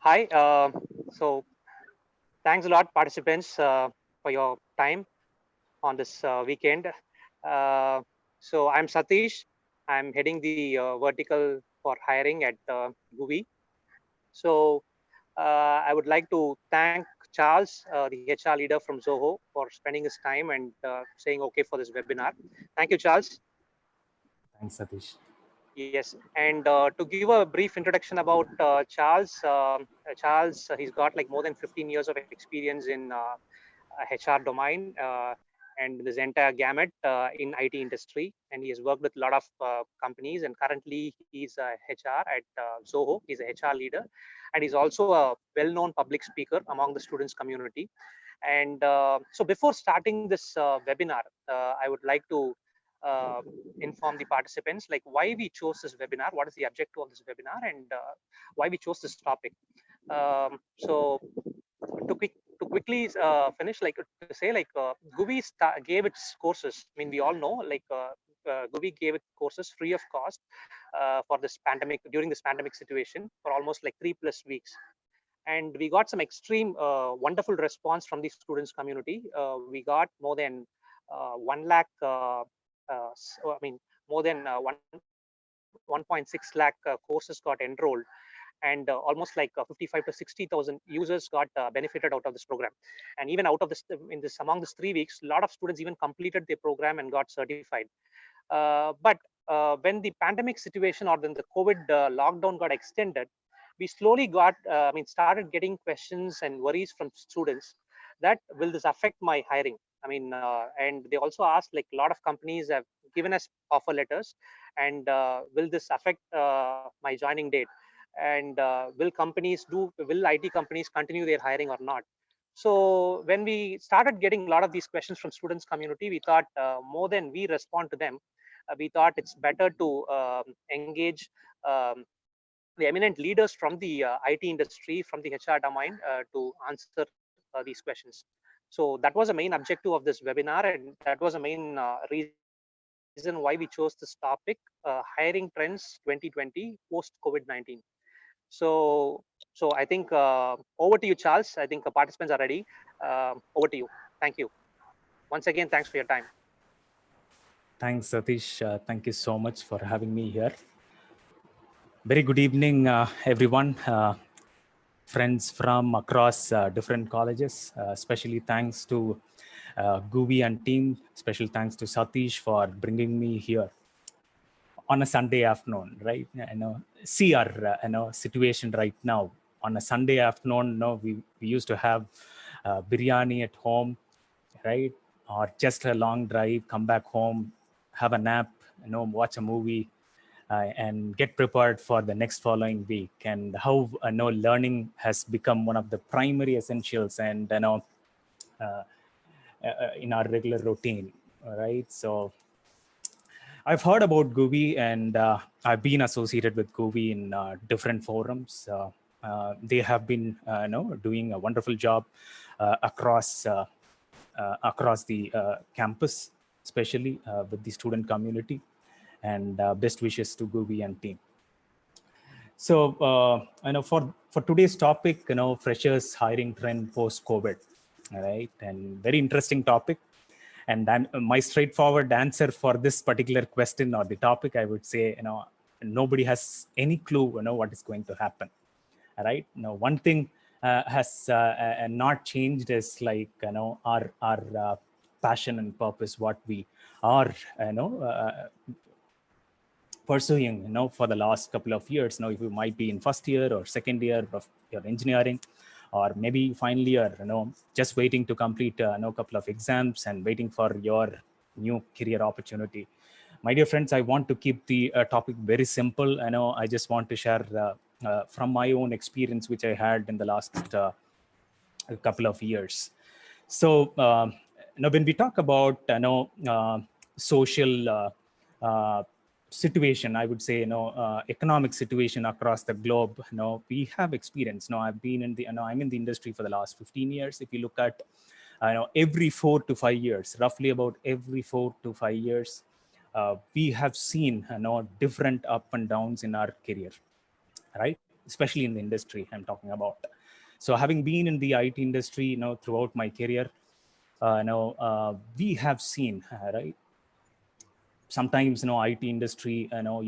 Hi. So thanks a lot, participants, for your time on this weekend. Uh, so I'm Satish. I'm heading the vertical for hiring at GUVI. So I would like to thank Charles, the HR leader from Zoho, for spending his time and saying okay for this webinar. Thank you, Charles. Thanks, Satish. Yes, and to give a brief introduction about Charles, he's got like more than 15 years of experience in HR domain and this entire gamut in IT industry, and he has worked with a lot of companies. And currently, he's a HR at Zoho. He's a HR leader, and he's also a well-known public speaker among the students community. And so, before starting this webinar, I would like to uh, inform the participants like why we chose this webinar, what is the objective of this webinar, and why we chose this topic. So to quick to quickly finish, like to say, like GUVI gave its courses. I mean, we all know, like GUVI gave its courses free of cost for this pandemic, during this pandemic situation, for almost like 3+ weeks. And we got some extreme wonderful response from the students community. We got more than 1 lakh I mean, more than 1.6 lakh courses got enrolled, and almost like 55 to 60,000 users got benefited out of this program. And even out of this, in this, among this 3 weeks, a lot of students even completed their program and got certified. But when the pandemic situation, or when the COVID lockdown got extended, we slowly started getting questions and worries from students that will this affect my hiring? I mean, and they also asked, like a lot of companies have given us offer letters, and will this affect my joining date? And will IT companies continue their hiring or not? So when we started getting a lot of these questions from students community, we thought more than we respond to them, we thought it's better to engage the eminent leaders from the IT industry, from the HR domain, to answer these questions. So that was the main objective of this webinar, and that was the main reason why we chose this topic: hiring trends 2020 post COVID-19. So I think over to you, Charles. I think the participants are ready. Over to you. Thank you. Once again, thanks for your time. Thanks, Satish. Thank you so much for having me here. Very good evening, everyone. Friends from across different colleges. Especially thanks to GUVI and team. Special thanks to Satish for bringing me here on a Sunday afternoon, right? See our situation right now. On a Sunday afternoon, we used to have biryani at home, right? Or just a long drive, come back home, have a nap, watch a movie, and get prepared for the next following week. And how learning has become one of the primary essentials, and uh, in our regular routine, right? So I've heard about GUVI, and I've been associated with GUVI in different forums. They have been, doing a wonderful job across across the campus, especially with the student community. And best wishes to GUVI and team. So, for today's topic, freshers hiring trend post COVID, all right, and very interesting topic. And my straightforward answer for this particular question or the topic, I would say, nobody has any clue, what is going to happen. All right. Now, one thing has not changed is like, our passion and purpose, what we are, pursuing, for the last couple of years. Now, if you might be in first year or second year of your engineering, or maybe final year, just waiting to complete a couple of exams and waiting for your new career opportunity. My dear friends, I want to keep the topic very simple. I just want to share from my own experience, which I had in the last couple of years. So now, when we talk about social situation, I would say, economic situation across the globe, we have experience. I've been in the, I'm in the industry for the last 15 years. If you look at, every 4 to 5 years, roughly about every 4 to 5 years, we have seen, different up and downs in our career, right? especially in the industry I'm talking about. So having been in the IT industry, throughout my career, we have seen, right? Sometimes, IT industry,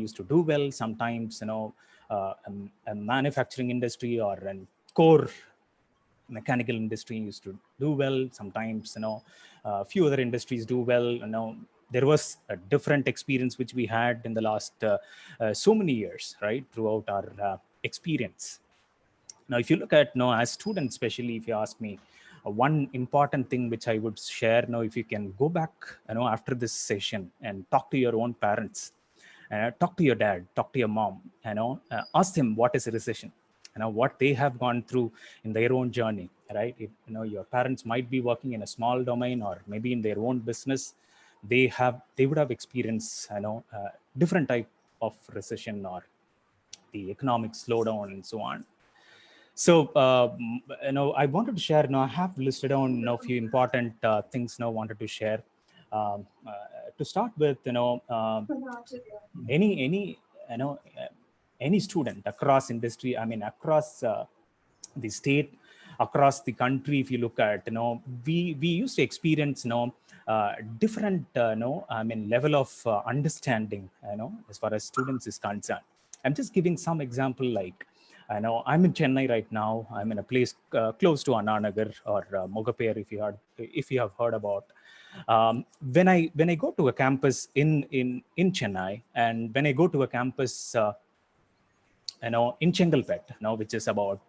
used to do well. Sometimes, a manufacturing industry or a core mechanical industry used to do well. Sometimes, a few other industries do well. There was a different experience which we had in the last so many years, right? Throughout our experience. Now, if you look at, as students, especially if you ask me, one important thing which I would share, if you can go back, after this session and talk to your own parents, talk to your dad, talk to your mom, ask them what is a recession, what they have gone through in their own journey, right? If, your parents might be working in a small domain or maybe in their own business, they would have experienced, different type of recession or the economic slowdown and so on. So, I wanted to share. I have listed down a few important things. Wanted to share. To start with, any any student across industry. I mean, across the state, across the country. If you look at, we used to experience, different, level of understanding, as far as students is concerned. I'm just giving some example, like, I know I'm in Chennai right now. I'm in a place close to Anna Nagar or Mogaper, if you have heard about. When I go to a campus in Chennai, and when I go to a campus, in Chengalpet, which is about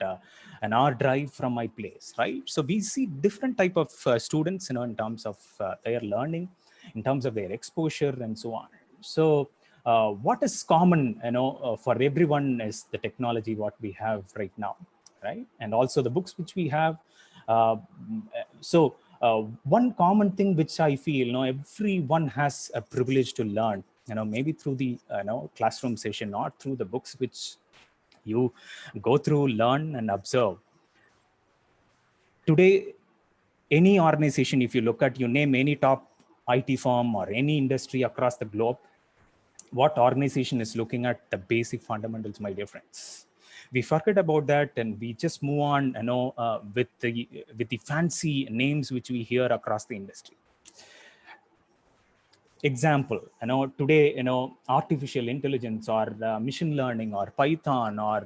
an hour drive from my place, right? So we see different type of students, in terms of their learning, in terms of their exposure, and so on. So what is common, for everyone is the technology what we have right now, right? And also the books which we have. So one common thing which I feel, everyone has a privilege to learn, maybe through the classroom session or through the books which you go through, learn, and observe. Today, any organization, if you look at, you name any top IT firm or any industry across the globe, what organization is looking at the basic fundamentals, my dear friends? We forget about that and we just move on, with the fancy names which we hear across the industry. Example, today, artificial intelligence or machine learning or Python or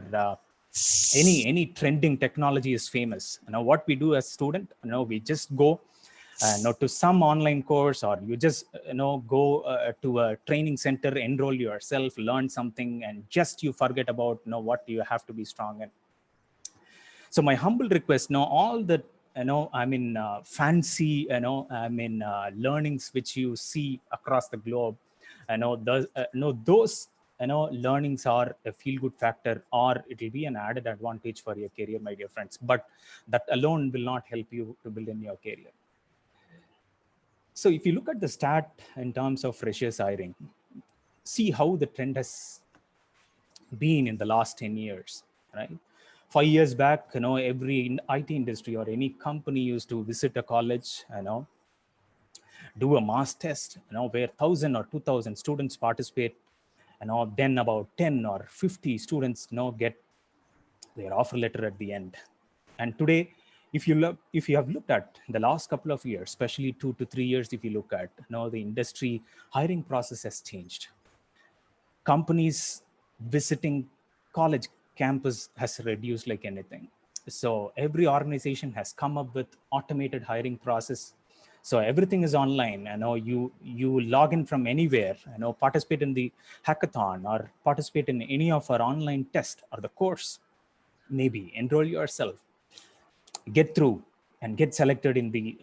any trending technology is famous. What we do as student, we just go to some online course, or you just go to a training center, enroll yourself, learn something, and just you forget about what you have to be strong in. So my humble request, all the fancy learnings which you see across the globe, those learnings are a feel good factor, or it will be an added advantage for your career, my dear friends, but that alone will not help you to build in your career. So if you look at the stat in terms of freshers hiring, see how the trend has been in the last 10 years, right? 5 years back, every IT industry or any company used to visit a college, do a mass test, where 1,000 or 2,000 students participate, then about 10 or 50 students, get their offer letter at the end. And today, if you have looked at the last couple of years, especially 2 to 3 years, if you look at, the industry hiring process has changed. Companies visiting college campus has reduced like anything. So every organization has come up with automated hiring process. So everything is online. You log in from anywhere, participate in the hackathon or participate in any of our online test or the course, maybe enroll yourself, get through and get selected in the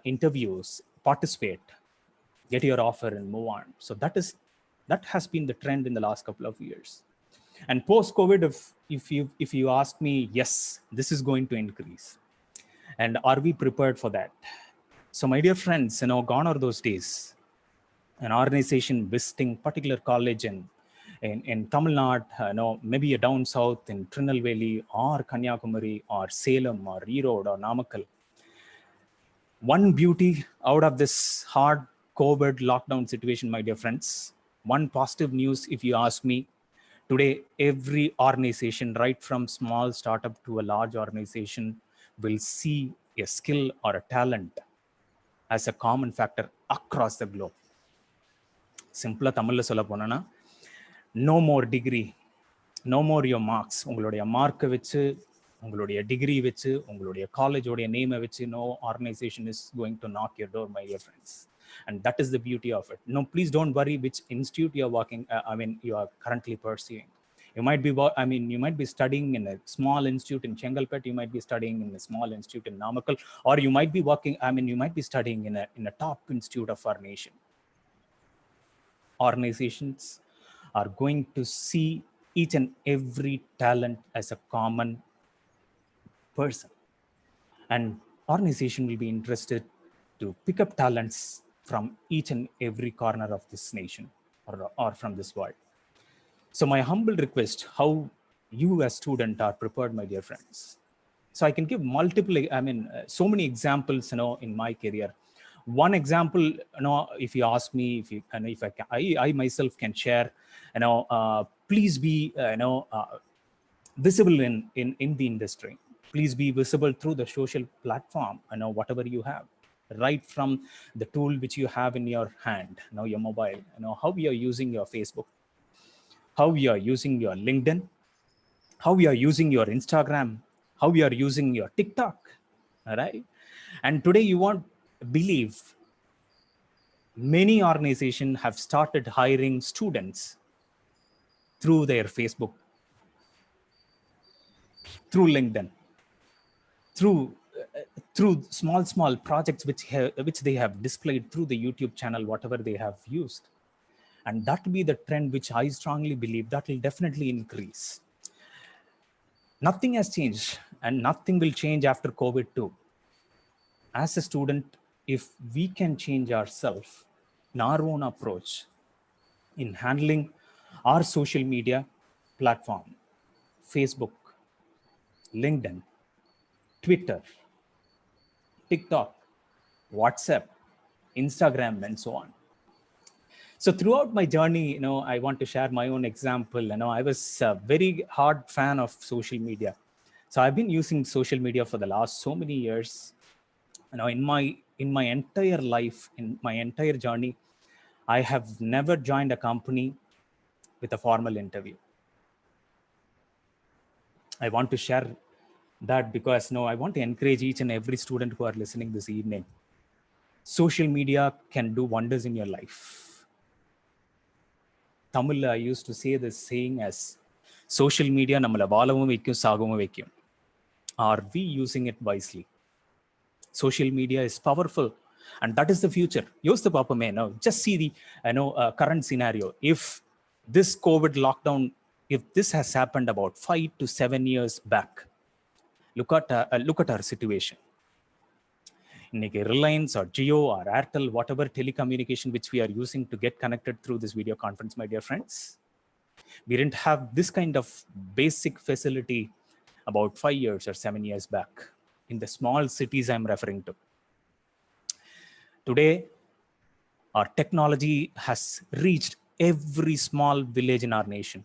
interviews, participate, get your offer and move on. So that has been the trend in the last couple of years. And post COVID, if you ask me, yes, this is going to increase. And are we prepared for that? So my dear friends, gone are those days. An organization visiting particular college in Tamil Nadu, maybe a down south in Trinelveli or Kanyakumari or Salem or Erode or Namakkal. One beauty out of this hard COVID lockdown situation, my dear friends, one positive news, if you ask me, Today, every organization, right from small startup to a large organization, will see a skill or a talent as a common factor across the globe. சிம்பிளாக தமிழில் சொல்ல போனோன்னா, no more degree, no more your marks. உங்களுடைய மார்க்கை வச்சு, உங்களுடைய degree வச்சு, உங்களுடைய காலேஜோடைய நேமை வச்சு, no organization is going to knock your door, my dear friends. And that is the beauty of it. No, please don't worry which institute you are working, you are currently pursuing. You might be, you might be studying in a small institute in Chengalpet, you might be studying in a small institute in Namakkal, or you might be working, you might be studying in a top institute of our nation. Organizations are going to see each and every talent as a common person. And organization will be interested to pick up talents from each and every corner of this nation or from this world. So my humble request, how you as student are prepared, my dear friends. So I can give multiple, so many examples, in my career. One example, if you ask me, if I myself can share, please be, visible in the industry. Please be visible through the social platform, whatever you have, right from the tool which you have in your hand, your mobile, how you are using your Facebook, how you are using your LinkedIn, how you are using your Instagram, how you are using your TikTok, right? And today you won't believe many organizations have started hiring students through their Facebook, through LinkedIn, through small projects which they have displayed through the YouTube channel, whatever they have used. And that will be the trend which I strongly believe that will definitely increase. Nothing has changed and nothing will change after COVID too. As a student, if we can change ourselves in our own approach in handling our social media platform, Facebook, LinkedIn, Twitter, TikTok, WhatsApp, Instagram, and so on. So throughout my journey, I want to share my own example. I was a very hard fan of social media. So I've been using social media for the last so many years. In my entire life, in my entire journey, I have never joined a company with a formal interview. I want to share that because I want to encourage each and every student who are listening this evening. Social media can do wonders in your life. Tamil, I used to say this saying as social media nammala vaalavam vekkkum saagavum vekkkum. Are we using it wisely? Social media is powerful, and that is the future. Yostu paapame, just see the current scenario. If this COVID lockdown, if this has happened about 5 to 7 years back, look at our situation. Innike Reliance or Jio or Airtel, whatever telecommunication which we are using to get connected through this video conference, my dear friends, we didn't have this kind of basic facility about 5 years or 7 years back in the small cities I'm referring to. Today, our technology has reached every small village in our nation.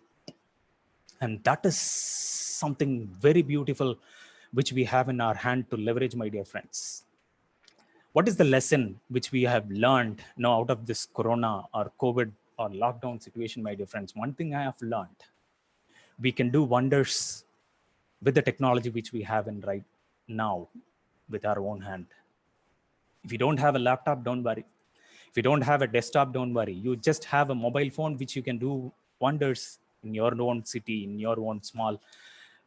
And that is something very beautiful which we have in our hand to leverage, my dear friends. What is the lesson which we have learned out of this corona or COVID or lockdown situation, my dear friends? One thing I have learned, we can do wonders with the technology which we have in right now with our own hand. If you don't have a laptop, don't worry. If you don't have a desktop, don't worry. You just have a mobile phone which you can do wonders in your own city, in your own small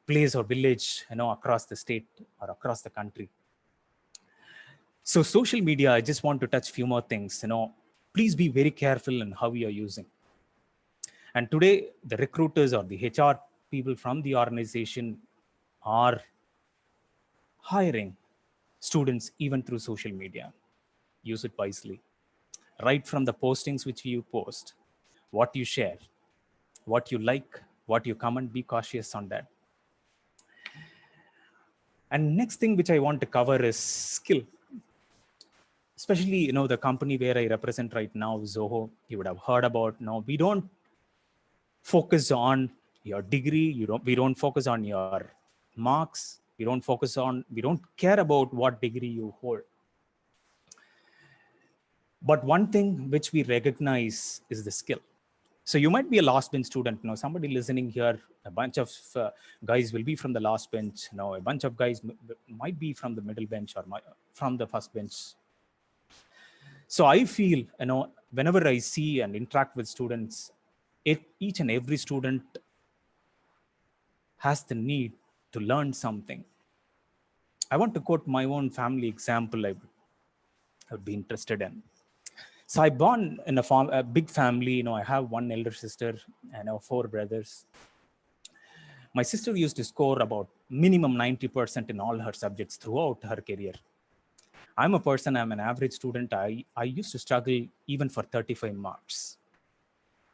place or village, across the state or across the country. So social media, I just want to touch a few more things. Please be very careful in how you are using. And today, the recruiters or the HR people from the organization are hiring students even through social media. Use it wisely. Right from the postings which you post, what you share, what you like, what you comment, be cautious on that. And next thing which I want to cover is skill. Especially, the company where I represent right now, Zoho, you would have heard about. We don't focus on your degree. We don't focus on your marks. We don't care about what degree you hold. But one thing which we recognize is the skill. So you might be a last bench student. Somebody listening here, a bunch of guys will be from the last bench. A bunch of guys might be from the middle bench or from the first bench. So I feel, whenever I see and interact with students, each and every student has the need to learn something. I want to quote my own family example I would be interested in. So I born in a big family. I have one elder sister and 4 brothers. My sister used to score about minimum 90% in all her subjects throughout her career. I'm an average student. I used to struggle even for 35 marks.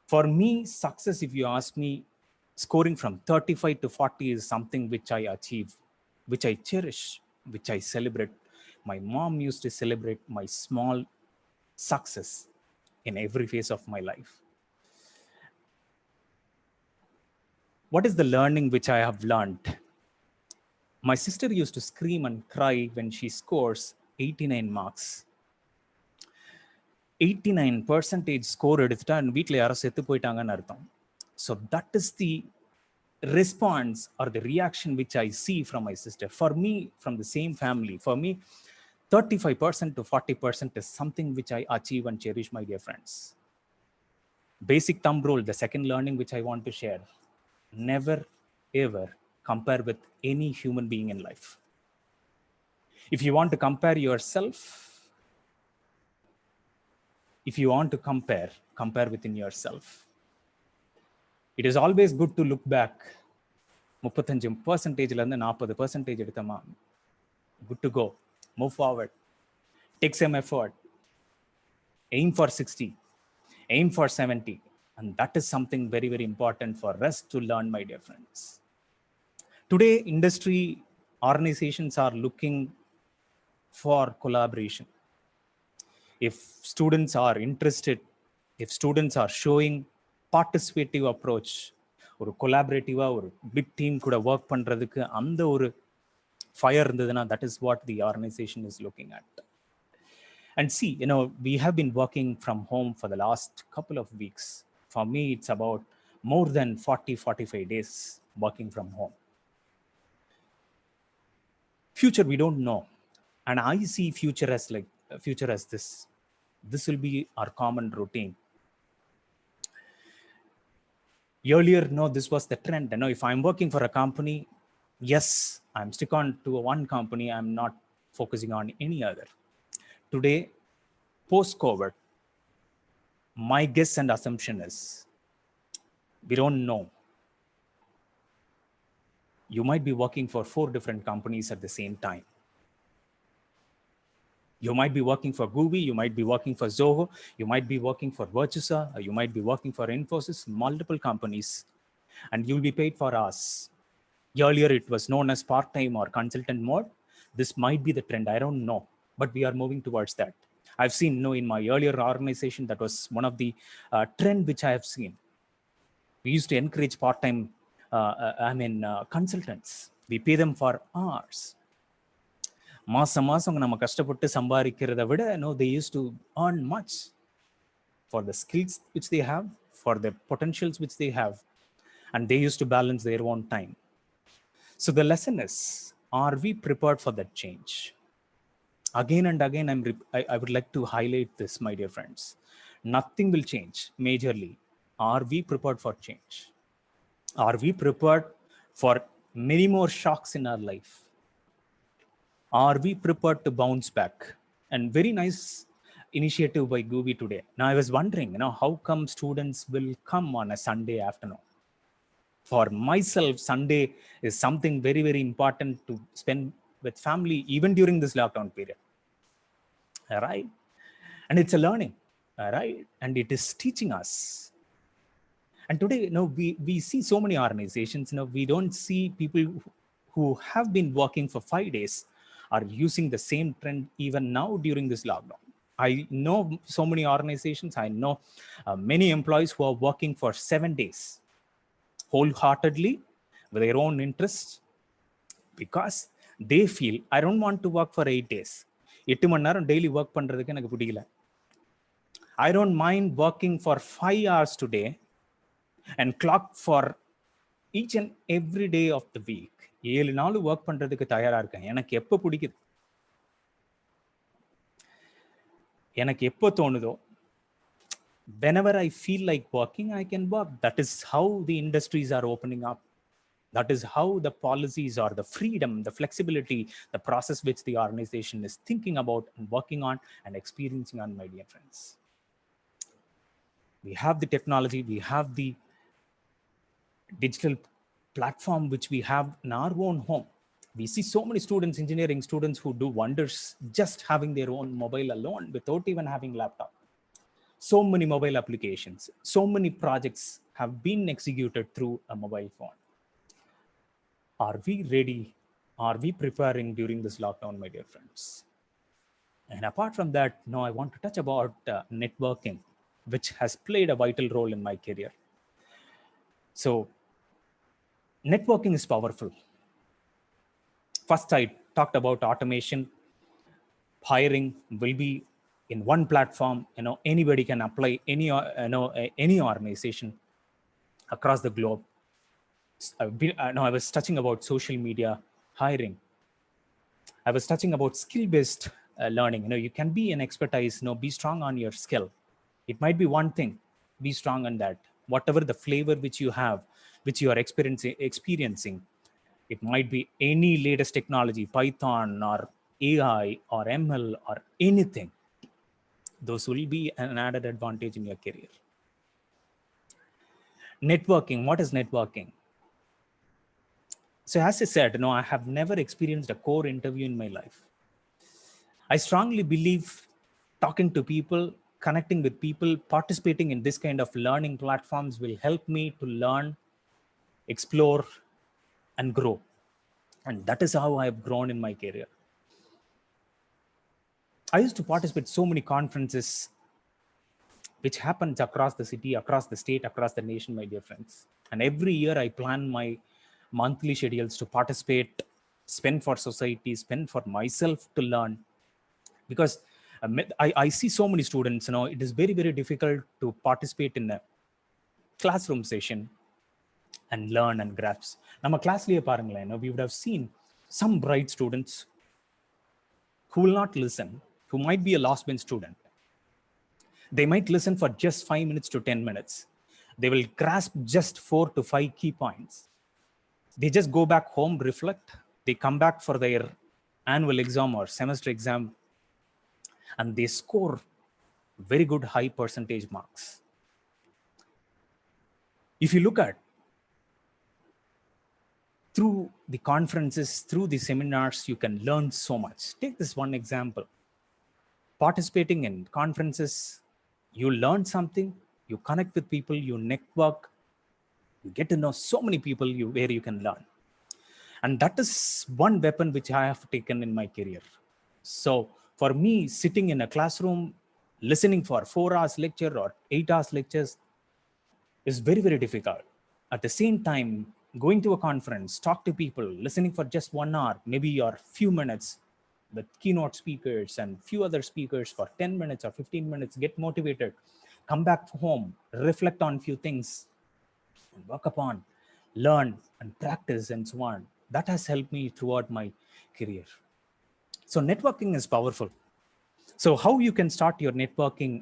For me, success, if you ask me, scoring from 35 to 40 is something which I achieve, which I cherish, which I celebrate. My mom used to celebrate my small success in every phase of my life. What is the learning which I have learned? My sister used to scream and cry when she scores 89 marks. 89% score எடுத்துட்டா வீட்டில் யாரோ செத்து போயிட்டாங்கன்னு அர்த்தம். So that is the response or the reaction which I see from my sister. For me, from the same family, for me, 35% to 40% is something which I achieve and cherish, my dear friends. Basic thumb rule, the second learning which I want to share: never ever compare with any human being in life. If you want to compare yourself, compare within yourself. It is always good to look back. 35% இருந்து 40% எடுத்தமா, good to go, move forward, take some effort, aim for 60, aim for 70, and that is something very, very important for us to learn, my dear friends. Today, industry organizations are looking for collaboration. If students are interested, if students are showing participative approach, ஒரு கொலாபரேட்டிவா ஒரு big team கூட work பண்றதுக்கு அந்த ஒரு fire இருந்ததுன்னா, that is what the organization is looking at. And see, we have been working from home for the last couple of weeks. For me, it's about more than 40-45 days working from home. Future, we don't know. And I see future as this. This will be our common routine. Earlier, this was the trend. If I'm working for a company, yes, I'm stick on to one company. I'm not focusing on any other. Today, post-COVID, my guess and assumption is, we don't know. You might be working for 4 different companies at the same time. You might be working for GUVI, you might be working for Zoho, you might be working for Virtusa, or you might be working for Infosys, multiple companies, and you'll be paid for hours. Earlier, it was known as part-time or consultant mode. This might be the trend, I don't know, but we are moving towards that. I've seen, in my earlier organization, that was one of the trend which I have seen. We used to encourage part-time consultants. We pay them for hours. மாசம் நம்ம கஷ்டப்பட்டு சம்பாதிக்கிறத விட, they used to earn much for the skills which they have, for the potentials which they have, and they used to balance their own time. So the lesson is, are we prepared for that change? Again and again, I would like to highlight this, my dear friends. Nothing will change majorly. Are we prepared for change? Are we prepared for many more shocks in our life? Are we prepared to bounce back? And very nice initiative by GUVI today. Now, I was wondering, how come students will come on a Sunday afternoon? For myself, Sunday is something very, very important to spend with family, even during this lockdown period. All right? And it's a learning, all right? And it is teaching us. And today, we see so many organizations, we don't see people who have been working for 5 days are using the same trend even now during this lockdown. I know so many organizations, I know many employees who are working for 7 days, wholeheartedly with their own interests, because they feel I don't want to work for 8 days. 8 மணி நேரம் daily work பண்றதுக்கு எனக்கு பிடிக்கல. I don't mind working for 5 hours today and clock for each and every day of the week. 7 நாள் work பண்றதுக்கு தயாரா இருக்கேன். எனக்கு எப்போ பிடிக்குது, எனக்கு எப்போ தோணுதோ, whenever I feel like working, I can work. That is how the industries are opening up. That is how the policies or the freedom, the flexibility, the process which the organization is thinking about and working on and experiencing on, my dear friends. We have the technology, we have the digital platform which we have in our own home. We see so many students, engineering students, who do wonders just having their own mobile alone without even having laptop. So many mobile applications, so many projects have been executed through a mobile phone. Are we ready? Are we preparing during this lockdown, my dear friends? And apart from that, now I want to touch about networking, which has played a vital role in my career. So networking is powerful. First, I talked about automation. Hiring will be in one platform. Anybody can apply, any organization across the globe. I was touching about social media hiring. I was touching about skill-based learning. You can be an expertise, be strong on your skill. It might be one thing, be strong on that. Whatever the flavor which you have, which you are experiencing, it might be any latest technology, Python or AI or ML or anything. Those will be an added advantage in your career. Networking, what is networking? So as I said, I have never experienced a core interview in my life. I strongly believe talking to people, connecting with people, participating in this kind of learning platforms will help me to learn, explore, and grow. And that is how I've grown in my career. I used to participate in so many conferences which happens across the city, across the state, across the nation, my dear friends. And every year I plan my monthly schedules to participate, spend for society, spend for myself to learn. Because I see so many students, it is very, very difficult to participate in a classroom session and learn and grasp. Nama classliye paarungalena, we would have seen some bright students who will not listen, who might be a last bench student. They might listen for just 5 minutes to 10 minutes. They will grasp just 4 to 5 key points. They just go back home, reflect. They come back for their annual exam or semester exam, and they score very good high percentage marks. If you look at through the conferences, through the seminars, you can learn so much. Take this one example. Participating in conferences, you learn something, you connect with people, you network, you get to know so many people where you can learn. And that is one weapon which I have taken in my career. So for me, sitting in a classroom, listening for 4 hours lecture or 8 hours lectures is very, very difficult. At the same time, going to a conference, talk to people, listening for just 1 hour, maybe or few minutes with keynote speakers and few other speakers for 10 minutes or 15 minutes, get motivated, come back home, reflect on few things, and work upon, learn and practice and so on. That has helped me throughout my career. So networking is powerful. So how you can start your networking,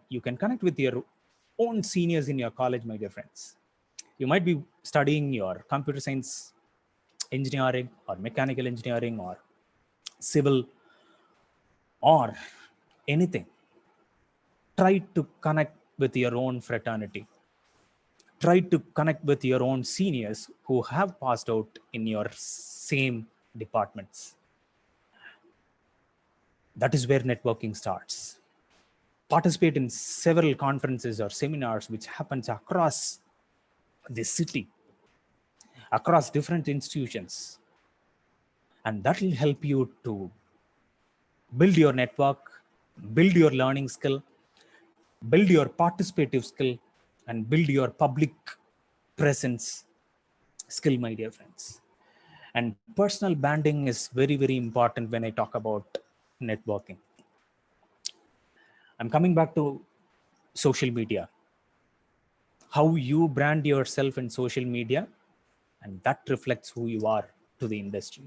you can connect with your own seniors in your college, my dear friends. You might be studying your computer science engineering or mechanical engineering or civil or anything. Try to connect with your own fraternity. Try to connect with your own seniors who have passed out in your same departments. That is where networking starts. Participate in several conferences or seminars which happens across the city, across different institutions. And that will help you to build your network, build your learning skill, build your participative skill, and build your public presence skill, my dear friends. And personal branding is very, very important when I talk about networking. I'm coming back to social media. How you brand yourself in social media, and that reflects who you are to the industry.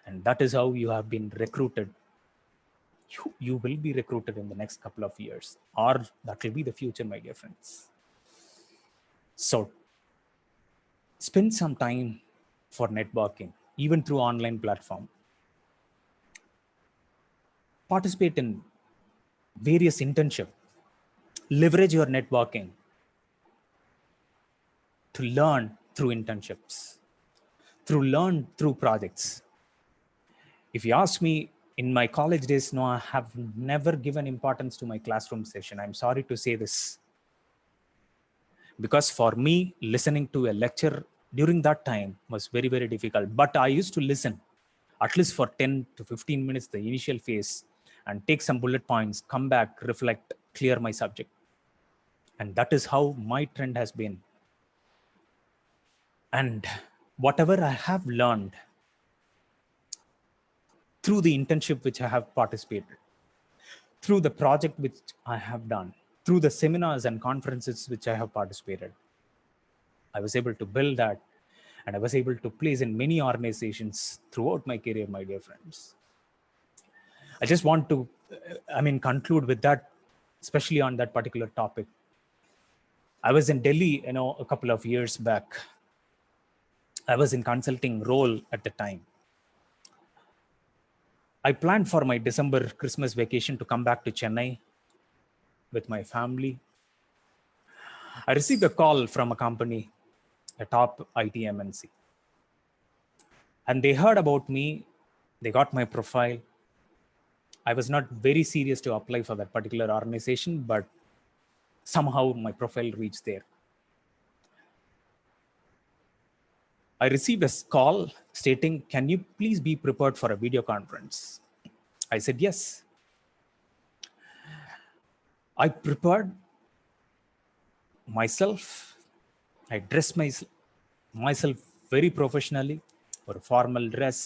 And that is how you have been recruited. You will be recruited in the next couple of years, or that will be the future, my dear friends. So spend some time for networking, even through online platform. Participate in various internship. Leverage your networking to learn through internships, learn through projects. If you ask me, in my college days, no, I have never given importance to my classroom session. I'm sorry to say this. Because for me, listening to a lecture during that time was very, very difficult. But I used to listen at least for 10 to 15 minutes, the initial phase, and take some bullet points, come back, reflect, clear my subject. And that is how my trend has been. And whatever I have learned through the internship which I have participated, through the project which I have done, through the seminars and conferences which I have participated, I was able to build that, and I was able to place in many organizations throughout my career, my dear friends. I just want to, conclude with that, especially on that particular topic. I was in Delhi, a couple of years back. I was in consulting role at the time. I planned for my December Christmas vacation to come back to Chennai with my family. I received a call from a company, a top IT MNC. And they heard about me. They got my profile. I was not very serious to apply for that particular organization, but somehow my profile reached there. I received a call stating, "Can you please be prepared for a video conference?" I said, yes. I prepared myself. I dressed myself very professionally for a formal dress.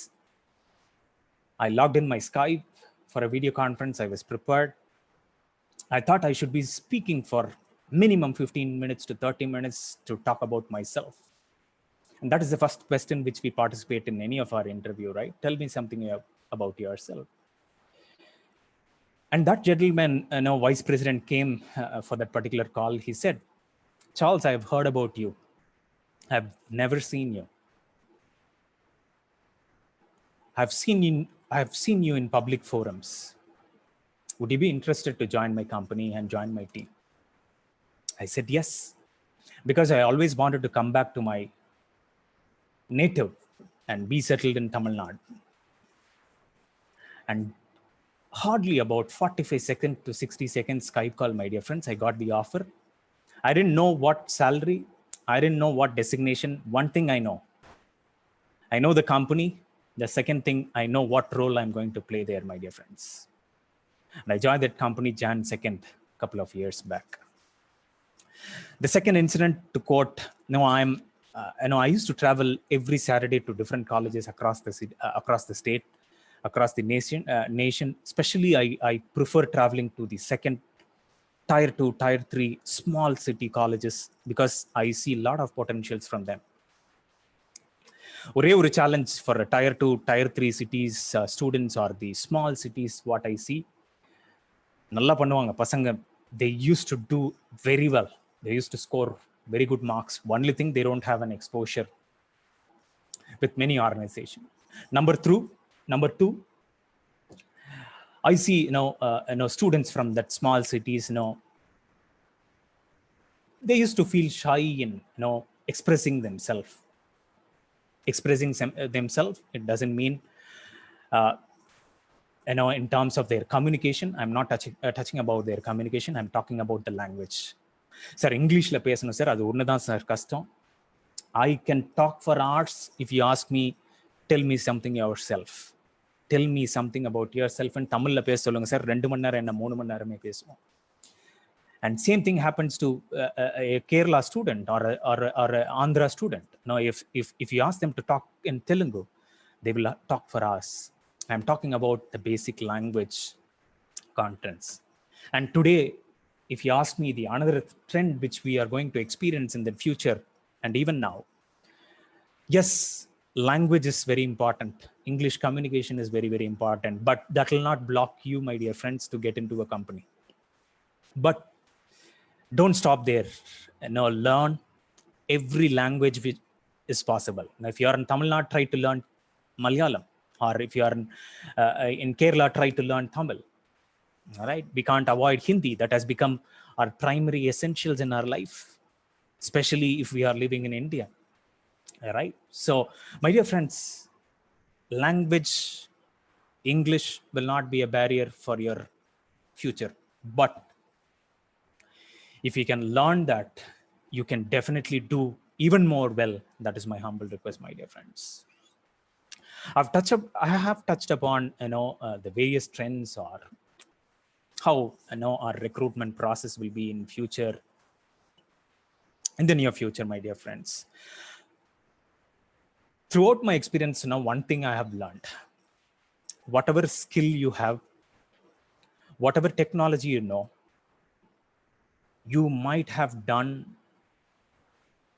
I logged in my Skype for a video conference. I was prepared. I thought I should be speaking for minimum 15 minutes to 30 minutes to talk about myself. And that is the first question which we participate in any of our interview, right? Tell me something about yourself. And that gentleman, vice president, came for that particular call. He said, "Charles, I have heard about you. I've never seen you. I've seen you in public forums. Would you be interested to join my company and join my team?" I said yes, because I always wanted to come back to my native and be settled in Tamil Nadu. And hardly about 45 seconds to 60 seconds Skype call, my dear friends, I got the offer. I didn't know what salary. I didn't know what designation. One thing I know the company. The second thing, I know what role I'm going to play there, my dear friends. And I joined that company Jan 2nd, a couple of years back. The second incident, to quote, I used to travel every Saturday to different colleges across the state, across the nation. Especially, I prefer traveling to the second tier 2, tier 3 small city colleges, because I see a lot of potentials from them. ஒரே ஒரு challenge for a tier 2, tier 3 cities students or the small cities, what I see, நல்லா பண்ணுவாங்க பசங்க. They used to do very well. They used to score very good marks. Only thing, they don't have an exposure with many organizations. Number two, I see students from that small cities, they used to feel shy in expressing themselves. It doesn't mean in terms of their communication. I'm not touching about their communication. I'm talking about the language. Sir, English la பேசணும் sir, அது ஒண்ணுதான் sir கஷ்டம். I can talk for hours. If you ask me, tell me something yourself. Tell me something about yourself. And தமிழ்ல பேச சொல்லுங்க sir, 2 மணி நேரம் என்ன 3 மணி நேரமே பேசுவோம். And same thing happens to a Kerala student or a Andhra student. Now, if you ask them to talk in Telugu, they will talk for us. I'm talking about the basic language contents. And today, if you ask me the another trend which we are going to experience in the future and even now, yes, language is very important. English communication is very, very important, but that will not block you, my dear friends, to get into a company. But don't stop there. Learn every language which is possible. Now, if you are in Tamil Nadu, try to learn Malayalam, or if you are in Kerala, try to learn Tamil. All right, we can't avoid Hindi. That has become our primary essentials in our life, especially if we are living in India. All right. So, my dear friends, language, English will not be a barrier for your future. But if you can learn that, you can definitely do even more well. That is my humble request, my dear friends. I have touched upon the various trends or how our recruitment process will be in future, in the near future, my dear friends. Throughout my experience, one thing I have learned: whatever skill you have, whatever technology you might have done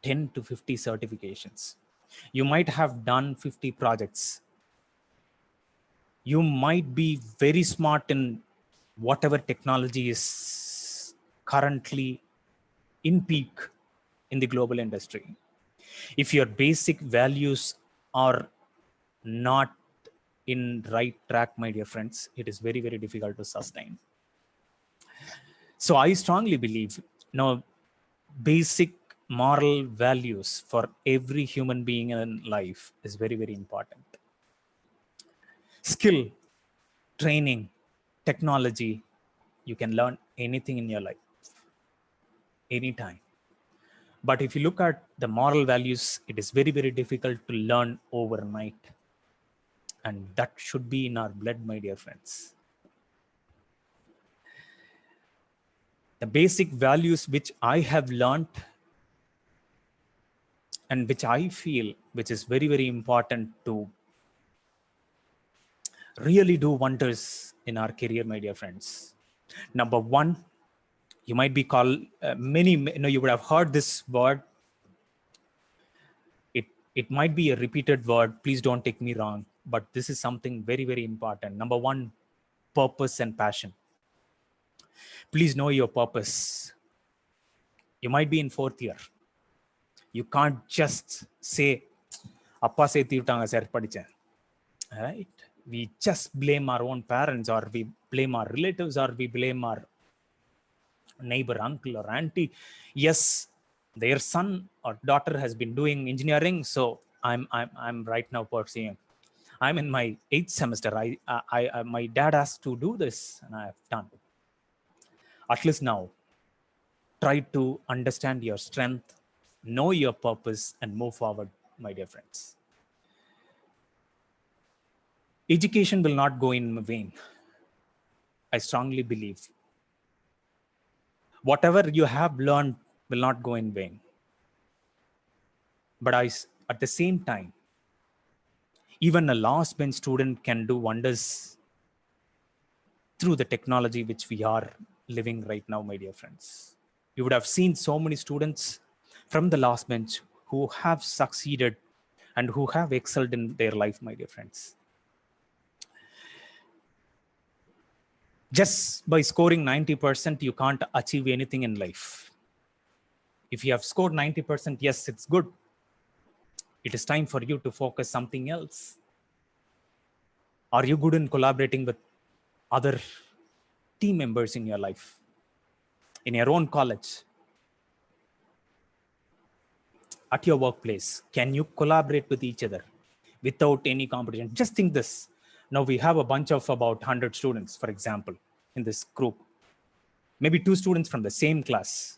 10 to 50 certifications. You might have done 50 projects. You might be very smart in whatever technology is currently in peak in the global industry. If your basic values are not in right track, my dear friends, it is very, very difficult to sustain. So I strongly believe basic moral values for every human being in life is very, very important. Skill, training, technology, you can learn anything in your life, anytime. But if you look at the moral values, it is very, very difficult to learn overnight. And that should be in our blood, my dear friends. The basic values which I have learned and which I feel, which is very, very important to really do wonders in our career, my dear friends. Number one, you might be called you would have heard this word. It might be a repeated word. Please don't take me wrong, but this is something very, very important. Number one, purpose and passion. Please know your purpose. You might be in fourth year. You can't just say, "Appa se tirtanga sir padichen." Right? We just blame our own parents, or we blame our relatives, or we blame our neighbor, uncle, or auntie. Yes, their son or daughter has been doing engineering, so I'm right now pursuing. I'm in my 8th semester. My dad asked to do this, and I have done. At least now, try to understand your strength, know your purpose, and move forward, my dear friends. Education will not go in vain. I strongly believe. Whatever you have learned will not go in vain. But at the same time, even a last bench student can do wonders through the technology which we are living right now, my dear friends. You would have seen so many students from the last bench who have succeeded and who have excelled in their life, my dear friends. Just by scoring 90%, you can't achieve anything in life. If you have scored 90%, yes, it's good. It is time for you to focus something else. Are you good in collaborating with other team members in your life, in your own college, at your workplace? Can you collaborate with each other without any competition? Just think this. Now we have a bunch of about 100 students, for example, in this group. Maybe 2 students from the same class.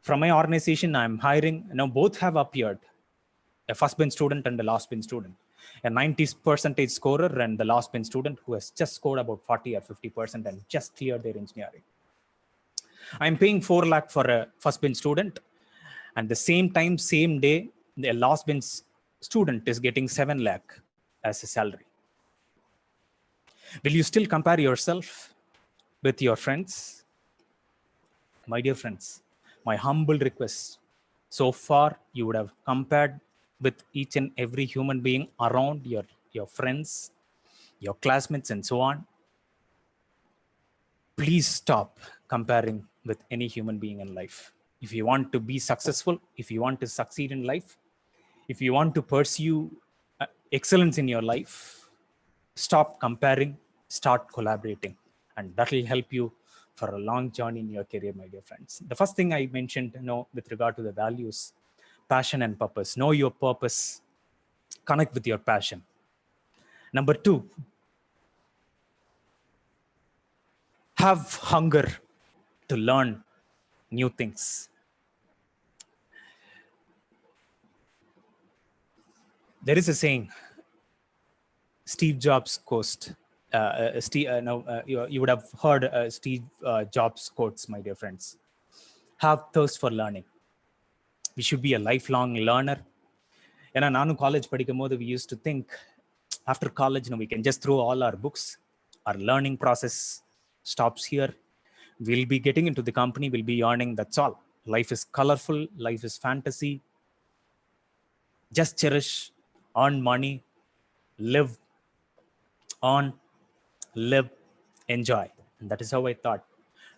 From my organization, I'm hiring, both have appeared, a first bench student and a last bench student, a 90% scorer and the last bench student who has just scored about 40 or 50% and just cleared their engineering. I'm paying 4 lakh for a first bench student, and the same time, same day, the last bench student is getting 7 lakh as a salary. Will you still compare yourself with your friends? My dear friends, my humble request, so far you would have compared with each and every human being around your friends, your classmates, and so on. Please stop comparing with any human being in life. If you want to be successful, if you want to succeed in life, if you want to pursue excellence in your life, stop comparing, start collaborating, and that will help you for a long journey in your career, my dear friends. The first thing I mentioned, with regard to the values, passion and purpose. Know your purpose, connect with your passion. Number 2, have hunger to learn new things. There is a saying, Steve Jobs quote. You would have heard Steve Jobs quotes, my dear friends. Have thirst for learning. We should be a lifelong learner. ஏன்னா நானும் college படிக்கும் போது we used to think after college we can just throw all our books. Our learning process stops here. We'll be getting into the company, we'll be earning, that's all. Life is colorful, life is fantasy. Just cherish, earn money, live on, live, enjoy. And that is how I thought.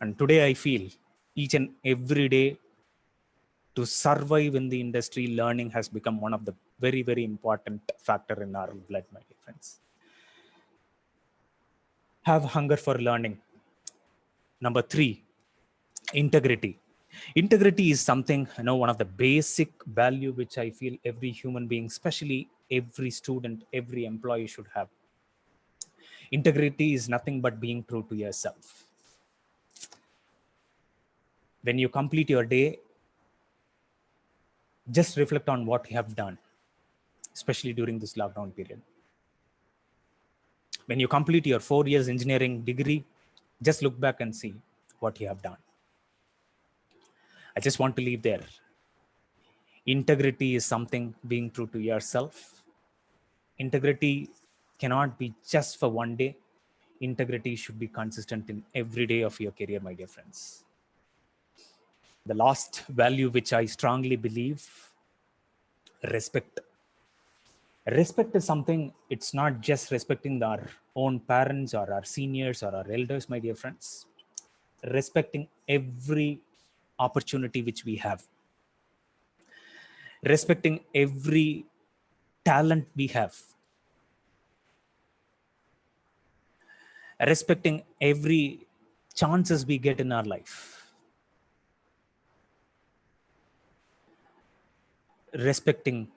And today I feel each and every day to survive in the industry, learning has become one of the very, very important factor in our blood, my dear friends. Have hunger for learning. Number 3, integrity. Integrity is something, one of the basic value which I feel every human being, especially every student, every employee should have. Integrity is nothing but being true to yourself. When you complete your day, just reflect on what you have done, especially during this lockdown period. When you complete your 4 years engineering degree, just look back and see what you have done. I just want to leave there. Integrity is something being true to yourself. Integrity cannot be just for one day. Integrity should be consistent in every day of your career, my dear friends. The last value which I strongly believe, respect. Respect is something, it's not just respecting our own parents or our seniors or our elders, my dear friends. Respecting every opportunity which we have. Respecting every talent we have. Respecting every chances we get in our life. Respecting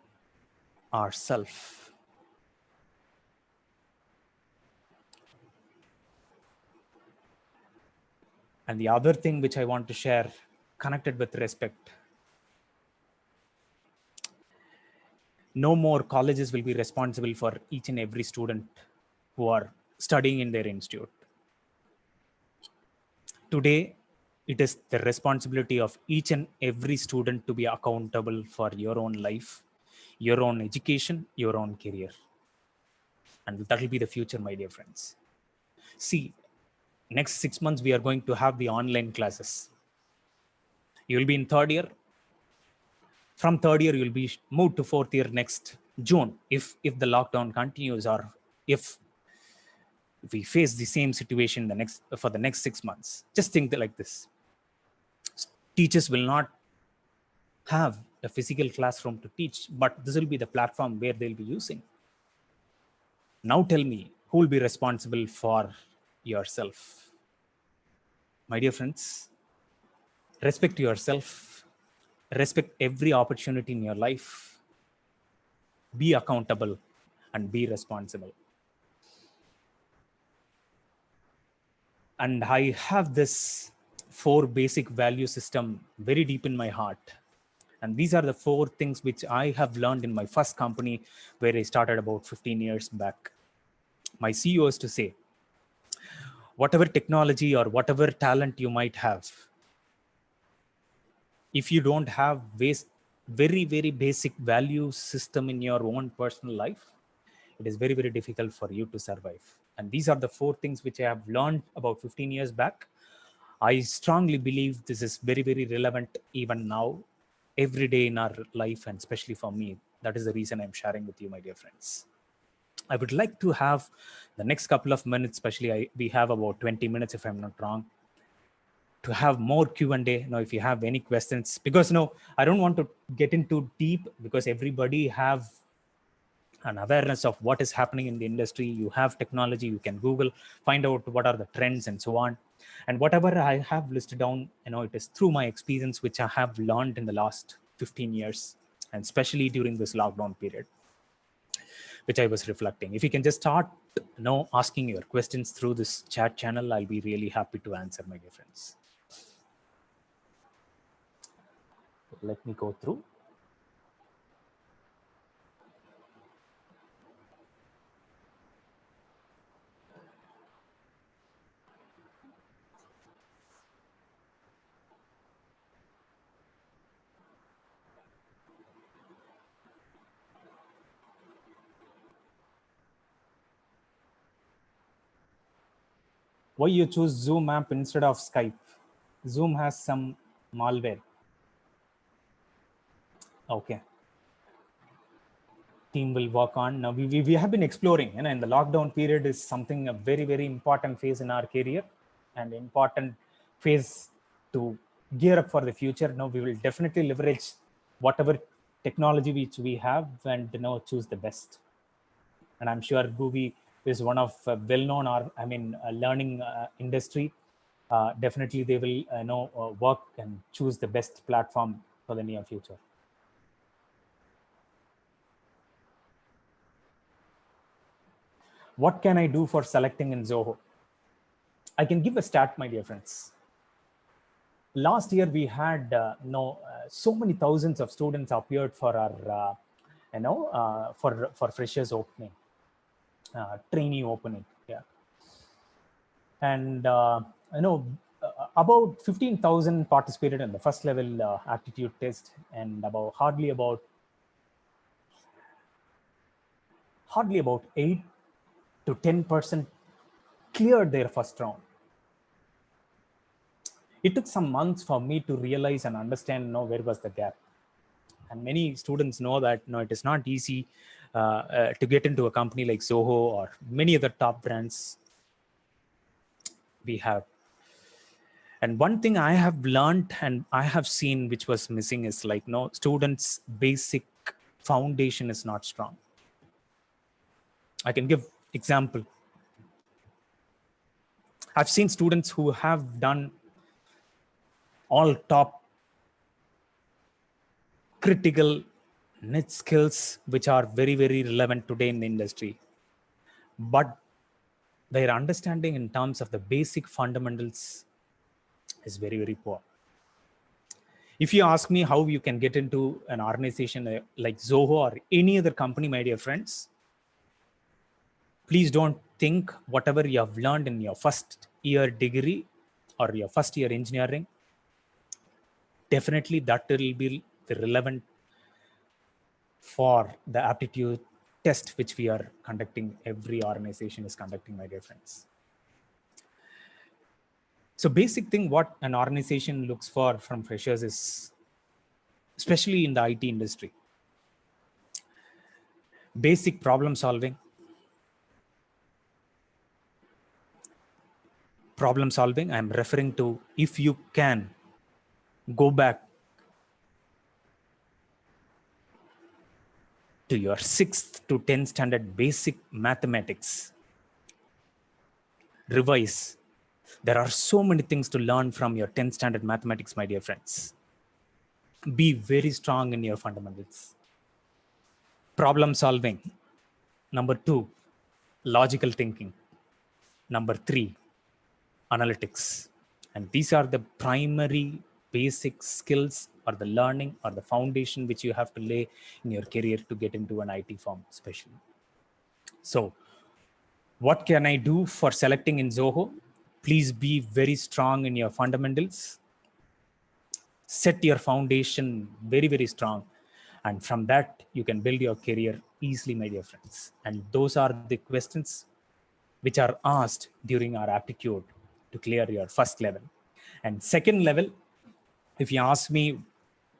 ourselves. And the other thing which I want to share, connected with respect. No more colleges will be responsible for each and every student who are studying in their institute. Today, it is the responsibility of each and every student to be accountable for your own life, your own education, your own career. And that will be the future, my dear friends. See, next 6 months, we are going to have the online classes. You will be in 3rd year. From 3rd year, you'll be moved to 4th year next June, if the lockdown continues, or if we face the same situation for the next 6 months. Just think like this. Teachers will not have a physical classroom to teach, but this will be the platform where they'll be using. Now tell me, who will be responsible for yourself? My dear friends, respect yourself. Respect every opportunity in your life. Be accountable and be responsible. And I have this 4 basic value system very deep in my heart. And these are the 4 things which I have learned in my first company, where I started about 15 years back. My CEO used to say, whatever technology or whatever talent you might have, if you don't have very, very basic value system in your own personal life, it is very, very difficult for you to survive. And these are the 4 things which I have learned about 15 years back. I strongly believe this is very, very relevant even now, every day in our life, and especially for me. That is the reason I'm sharing with you, my dear friends. I would like to have the next couple of minutes, especially we have about 20 minutes, if I'm not wrong, to have more Q&A. Now, if you have any questions, because I don't want to get into deep, because everybody have an awareness of what is happening in the industry. You have technology, you can Google, find out what are the trends and so on. And whatever I have listed down, it is through my experience, which I have learned in the last 15 years, and especially during this lockdown period, which I was reflecting. If you can just start, asking your questions through this chat channel, I'll be really happy to answer, my dear friends. Let me go through. Why you choose Zoom app instead of Skype? Zoom has some malware. Okay. Team will work on. Now we have been exploring, in the lockdown period is something a very, very important phase in our career and important phase to gear up for the future. Now we will definitely leverage whatever technology which we have and choose the best. And I'm sure GUVI is one of well-known, or learning industry. Definitely they will work and choose the best platform for the near future. What can I do for selecting in Zoho? I can give a stat, my dear friends. Last year we had so many thousands of students appeared for our for freshers opening, trainee opening. Yeah. And about 15,000 participated in the first level aptitude test, and hardly about 8 to 10% cleared their first round. It took some months for me to realize and understand where was the gap. And many students know that it is not easy to get into a company like Zoho or many other top brands we have. And one thing I have learned and I have seen which was missing is students' basic foundation is not strong. I can give example. I've seen students who have done all top critical niche skills which are very, very relevant today in the industry, but their understanding in terms of the basic fundamentals is very, very poor. If you ask me how you can get into an organization like Zoho or any other company, my dear friends, please don't think whatever you have learned in your first year degree or your first year engineering, definitely that will be relevant for the aptitude test which we are conducting, every organization is conducting, my dear friends. So basic thing what an organization looks for from freshers is, especially in the IT industry, basic problem solving. Problem solving, I'm referring to if you can go back to your 6th to 10th standard basic mathematics, revise. There are so many things to learn from your 10th standard mathematics, my dear friends. Be very strong in your fundamentals. Problem solving. Number 2, logical thinking. Number 3, analytics. And these are the primary basic skills or the learning or the foundation which you have to lay in your career to get into an IT firm, especially. So what can I do for selecting in Zoho? Please be very strong in your fundamentals. set your foundation very, very strong. And from that, you can build your career easily, my dear friends. And those are the questions which are asked during our aptitude to clear your first level. And second level, if you ask me,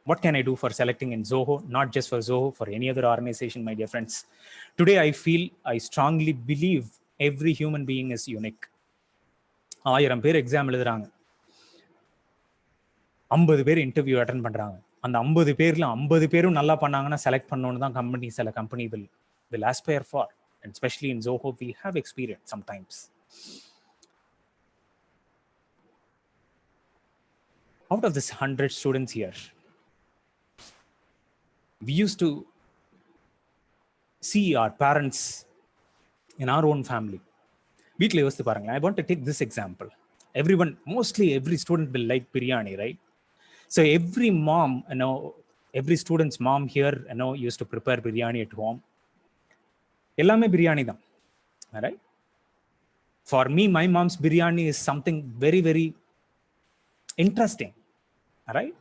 what can I do for selecting in Zoho? Not just for Zoho, for any other organization, my dear friends. Today, I strongly believe every human being is unique. 1000 பேர் exam எழுதுறாங்க, 50 பேர் interview attend பண்றாங்க. அந்த 50 பேர்ல 50 பேரும் நல்லா பண்ணாங்கன்னா select பண்ணணும்னு தான் சில company will aspire for. And especially in Zoho, we have experience sometimes. Out of this 100 students here, we used to see our parents in our own family. வீட்டில் யோசித்து பாருங்க. I want to take this example. Mostly every student will like biryani, right? So every mom, every student's mom here, used to prepare biryani at home. எல்லாமே biryani தான், right? For me, my mom's biryani is something very, very interesting, right?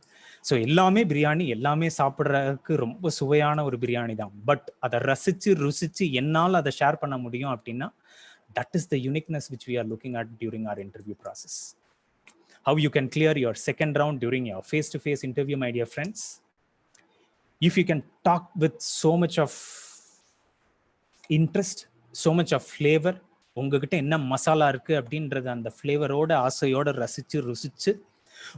So எல்லாமே பிரியாணி, எல்லாமே சாப்பிட்றதுக்கு ரொம்ப சுவையான ஒரு பிரியாணி தான். But அதை ருசிச்சு என்னால் அதை ஷேர் பண்ண முடியும் அப்படின்னா, that is the uniqueness which we are looking at during our interview process. How you can clear your second round during your face-to-face interview, my dear friends. If you can talk with so much of interest, so much of flavor, உங்ககிட்ட என்ன மசாலா இருக்கு அப்படின்றது அந்த ஃப்ளேவரோட ஆசையோட ருசிச்சு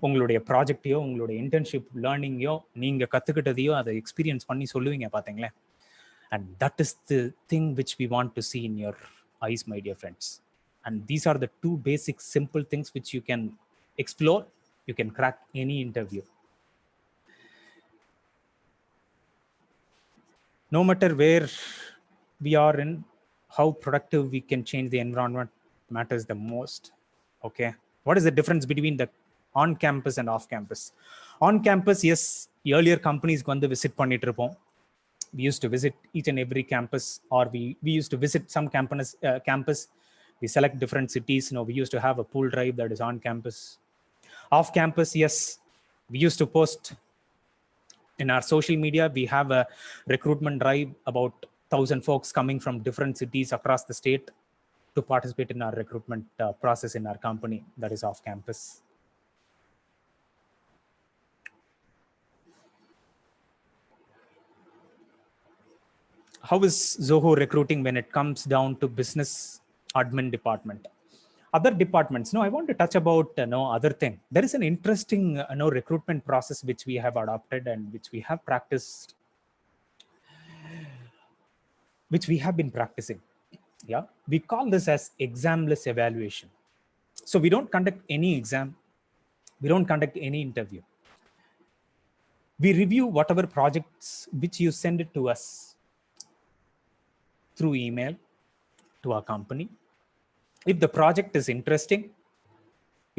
உங்களுடைய ப்ராஜெக்டையோ உங்களுடைய internship லேர்னிங்கையோ நீங்க கத்துக்கிட்டதையோ அதை எக்ஸ்பீரியன்ஸ் பண்ணி சொல்லுவீங்க பாத்தீங்களேன். And that is the thing which we want to see in your eyes, my dear friends. And these are the two basic simple things which you can explore. You can crack any interview. No matter where we are in, how productive we can change the environment matters the most. Okay, what is the difference between the on campus and off campus? On campus, yes, earlier companies ku vandu visit பண்ணிட்டு இருப்போம். We used to visit each and every campus, or we used to visit some campus. We select different cities. We used to have a pool drive that is on campus. Off campus, yes, we used to post in our social media. We have a recruitment drive, about 1,000 folks coming from different cities across the state to participate in our recruitment process in our company. That is off campus. How is Zoho recruiting when it comes down to business admin department? Other departments, I want to touch about other thing. There is an interesting recruitment process which we have adopted and which we have practiced, which we have been practicing. Yeah, we call this as examless evaluation. So we don't conduct any exam, we don't conduct any interview. We review whatever projects which you send it to us through email to our company. If the project is interesting,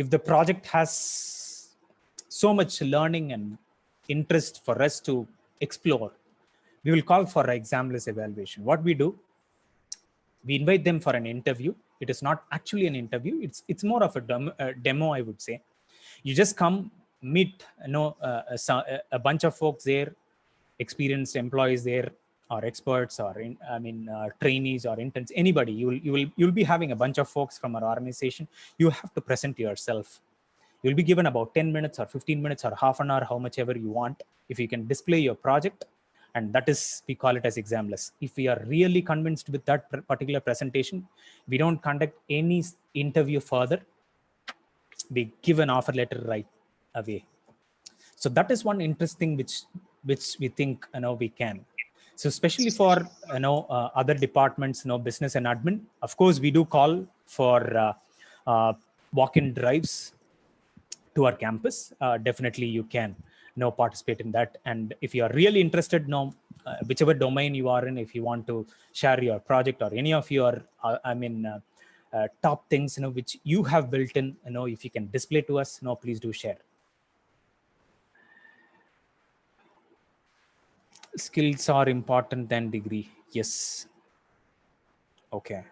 if the project has so much learning and interest for us to explore, we will call for examless evaluation. What we do, we invite them for an interview. It is not actually an interview. It's more of a demo, I would say. You just come, meet a bunch of folks there, experienced employees there, or experts, or trainees or interns, anybody. You'll be having a bunch of folks from our organization. You have to present yourself. You'll be given about 10 minutes or 15 minutes or half an hour, how much ever you want. If you can display your project, and that is, we call it as examless. If we are really convinced with that particular presentation, we don't conduct any interview further. We give an offer letter right away. So that is one interesting which we think we can. So especially for other departments, business and admin, of course we do call for walk-in drives to our campus. Definitely you can participate in that. And if you are really interested, whichever domain you are in, if you want to share your project or any of your top things which you have built in, if you can display to us, please do share. Skills are important than degree. Yes. Okay.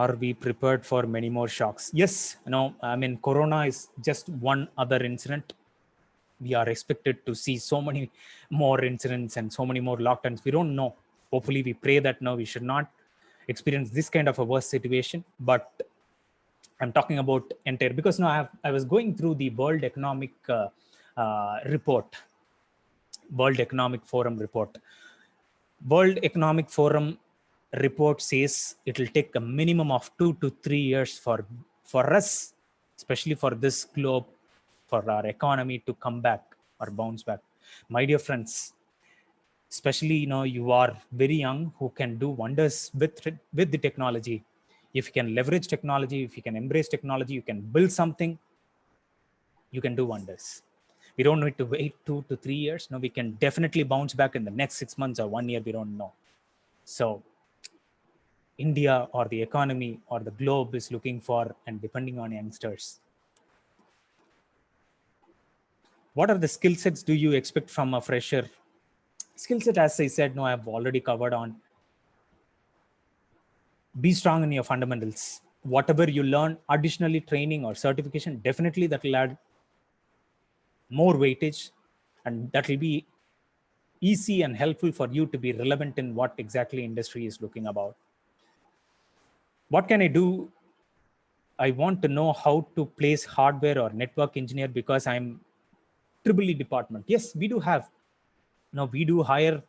Are we prepared for many more shocks? Yes. I mean, corona is just one other incident. We are expected to see so many more incidents and so many more lockdowns. We don't know. Hopefully we pray that no, we should not experience this kind of a worse situation. But I'm talking about entire, because now I was going through the report, World Economic Forum report. World Economic Forum report says it will take a minimum of 2 to 3 years for us, especially for this globe, for our economy to come back or bounce back. My dear friends, especially you are very young, who can do wonders with the technology. If you can leverage technology, if you can embrace technology, you can build something, you can do wonders. We don't need to wait 2 to 3 years. No, we can definitely bounce back in the next 6 months or 1 year. We don't know. So India or the economy or the globe is looking for and depending on youngsters. What are the skill sets do you expect from a fresher? Skill set, as I said, no, I've already covered on. Be strong in your fundamentals. Whatever you learn, additionally training or certification, definitely that will add more weightage, and that will be easy and helpful for you to be relevant in what exactly industry is looking about. What can I do? I want to know how to place hardware or network engineer because I'm triple E department. Yes, we do have. Now we do hire,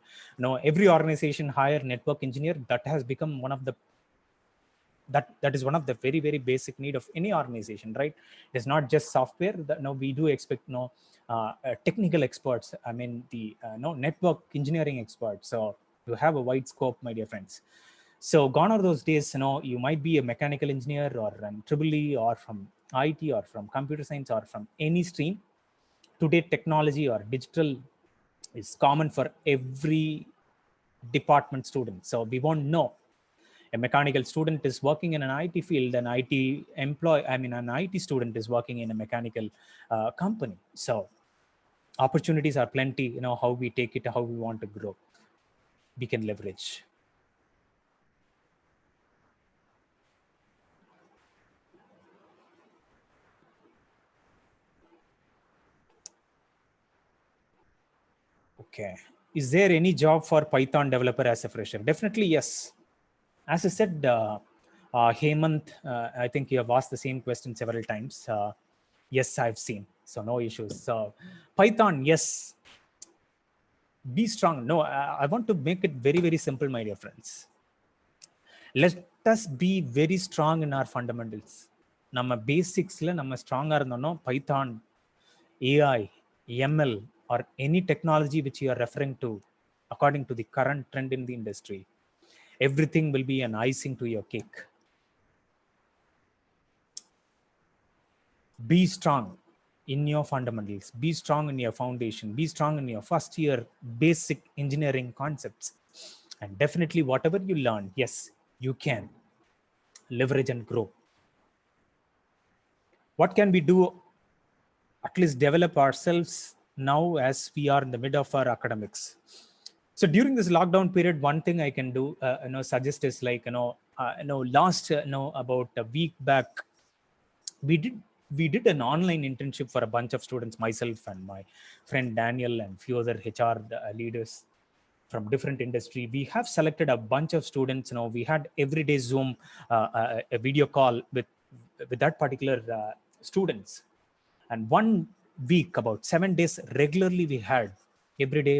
every organization hire network engineer. That has become one of the that is one of the very, very basic need of any organization, right? It's not just software. That no, we do expect technical experts. I mean, the network engineering experts. So you have a wide scope, my dear friends. So gone are those days. You might be a mechanical engineer or triple E or from IT or from computer science or from any stream. Today, technology or digital is common for every department student. So we won't know. A mechanical student is working in an IT field, an an IT student is working in a mechanical company. So opportunities are plenty. How we take it, how we want to grow, we can leverage. Okay. Is there any job for Python developer as a fresher? Definitely yes. As I said, Hemant, I think you have asked the same question several times. Yes, I've seen. So no issues. So Python, yes. Be strong. No, I want to make it very, very simple, my dear friends. Let us be very strong in our fundamentals. நம்ம பேசிக்ஸ்ல நம்ம ஸ்ட்ராங்கா இருந்தோம்னா Python, AI, ML, or any technology which you are referring to according to the current trend in the industry, everything will be an icing to your cake. Be strong in your fundamentals. Be strong in your foundation. Be strong in your first year basic engineering concepts. And definitely whatever you learn, yes, you can leverage and grow. What can we do? At least develop ourselves now as we are in the mid of our academics. So during this lockdown period, one thing I can do, suggest is like, last, about a week back, we did an online internship for a bunch of students, myself and my friend Daniel and few other HR leaders from different industry. We have selected a bunch of students. We had everyday Zoom, a video call with that particular students. And 1 week, about 7 days regularly, we had every day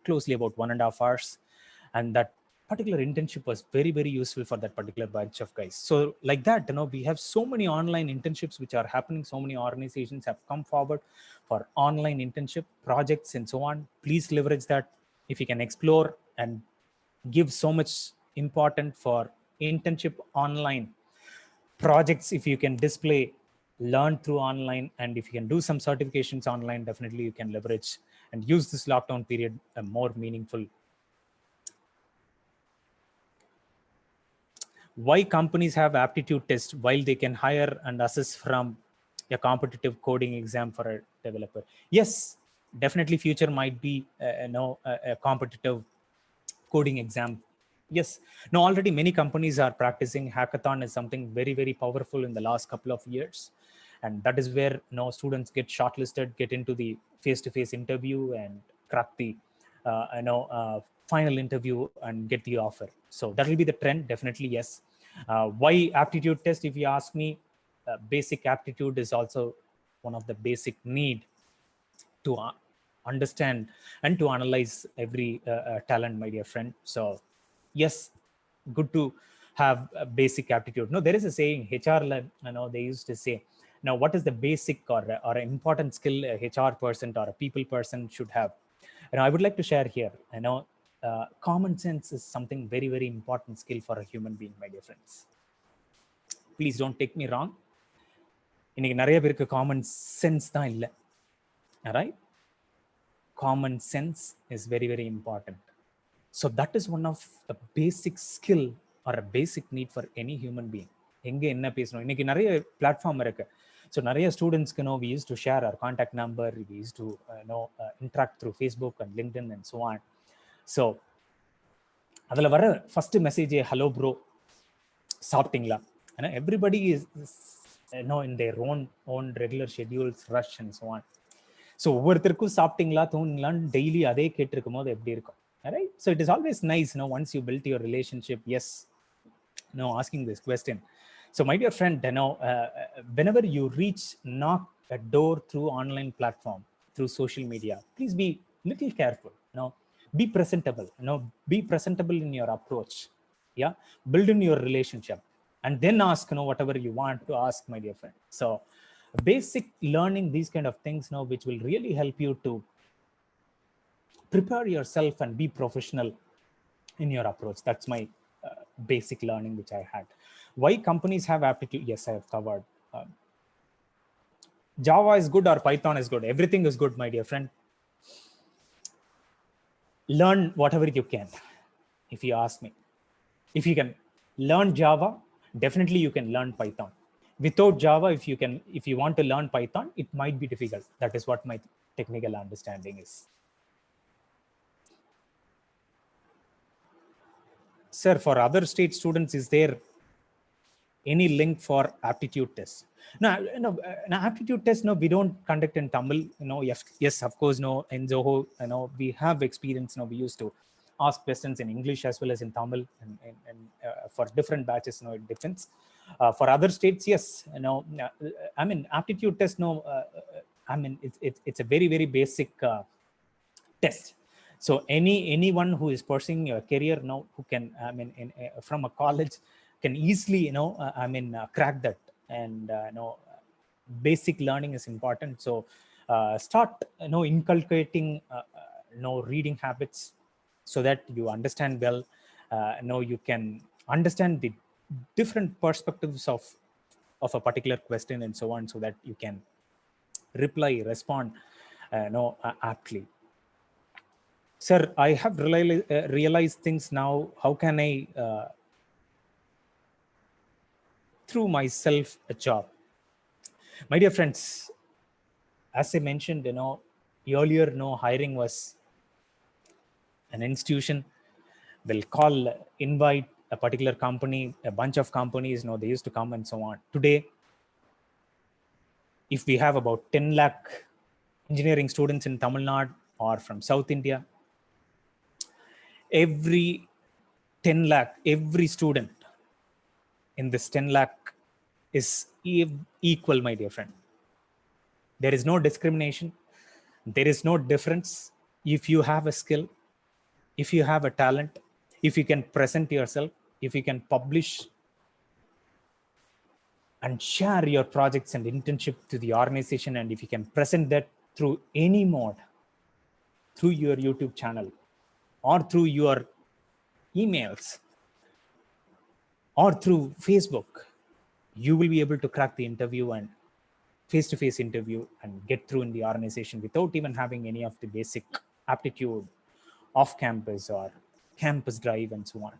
closely about 1.5 hours. And that particular internship was very, very useful for that particular bunch of guys. So like that, we have so many online internships which are happening. So many organizations have come forward for online internship projects and so on. Please leverage that. If you can explore and give so much important for internship online projects, if you can display, learn through online, and if you can do some certifications online, definitely you can leverage and use this lockdown period more meaningful. Why companies have aptitude tests while they can hire and assess from a competitive coding exam for a developer? Yes, definitely future might be a competitive coding exam Yes. No, already many companies are practicing. Hackathon is something very, very powerful in the last couple of years. And that is where students get shortlisted, get into the face-to-face interview and crack the final interview and get the offer. So that will be the trend, definitely, yes. Why aptitude test? If you ask me, basic aptitude is also one of the basic need to understand and to analyze every talent, my dear friend. So yes, good to have a basic aptitude. No, there is a saying, HR, they used to say, now what is the basic or an important skill a HR person or a people person should have? I would like to share here, common sense is something very, very important skill for a human being, my dear friends. Please don't take me wrong. இன்னைக்கு நிறைய பேருக்கு common sense தான் இல்லை. Right? Common sense is very, very important. So that is one of the basic skill or a basic need for any human being. எங்க என்ன பேசணும், இன்னைக்கு நிறைய பிளாட்ஃபார்ம் இருக்கு. ஸோ நிறைய ஸ்டூடெண்ட்ஸ்க்கு we used to share our contact number, we used to interact through Facebook and LinkedIn and so on. So அதில் வர ஃபர்ஸ்ட் மெசேஜ், ஹலோ ப்ரோ, சாப்பிட்டீங்களா? ஏன்னா everybody is in their own regular schedules, rush and so on. So ஒவ்வொருத்தருக்கும் சாப்பிட்டீங்களா தூங்குங்களான்னு daily அதே கேட்டிருக்கும் போது எப்படி இருக்கும்? Right? So it is always nice, once you build your relationship, yes, asking this question. So my dear friend, whenever you knock a door through online platform, through social media, please be little careful. Be presentable. Be presentable in your approach. Yeah, build in your relationship, and then ask whatever you want to ask, my dear friend. So basic learning these kind of things which will really help you to prepare yourself and be professional in your approach. That's my basic learning which I had. Why companies have aptitude? Yes, I have covered. Java is good or Python is good. Everything is good, my dear friend. Learn whatever you can, if you ask me. If you can learn Java, definitely you can learn Python. Without Java, if you want to learn Python, it might be difficult. That is what my technical understanding is. Sir, for other state students, is there any link for aptitude test? No, aptitude test, we don't conduct in Tamil. Yes, of course, in Zoho, we have experience. We used to ask questions in English as well as in Tamil, and for different batches, it depends. For other states, yes, aptitude test, it's a very, very basic test. So anyone who is pursuing a career now, who can, from a college, can easily, crack that. And basic learning is important. So start, inculcating, reading habits, so that you understand well. You can understand the different perspectives of a particular question and so on, so that you can respond aptly. Sir, I have realized things now. How can I through myself a job? My dear friends, as I mentioned, earlier, hiring was an institution. Will call, invite a particular company, a bunch of companies, they used to come and so on. Today, if we have about 10 lakh engineering students in Tamil Nadu or from South India, every 10 lakh, every student in this 10 lakh is equal, my dear friend. There is no discrimination. There is no difference. If you have a skill, if you have a talent, if you can present yourself, if you can publish and share your projects and internship to the organization, and if you can present that through any mode, through your YouTube channel or through your emails or through Facebook, you will be able to crack the interview and face-to-face interview and get through in the organization without even having any of the basic aptitude off campus or campus drive and so on.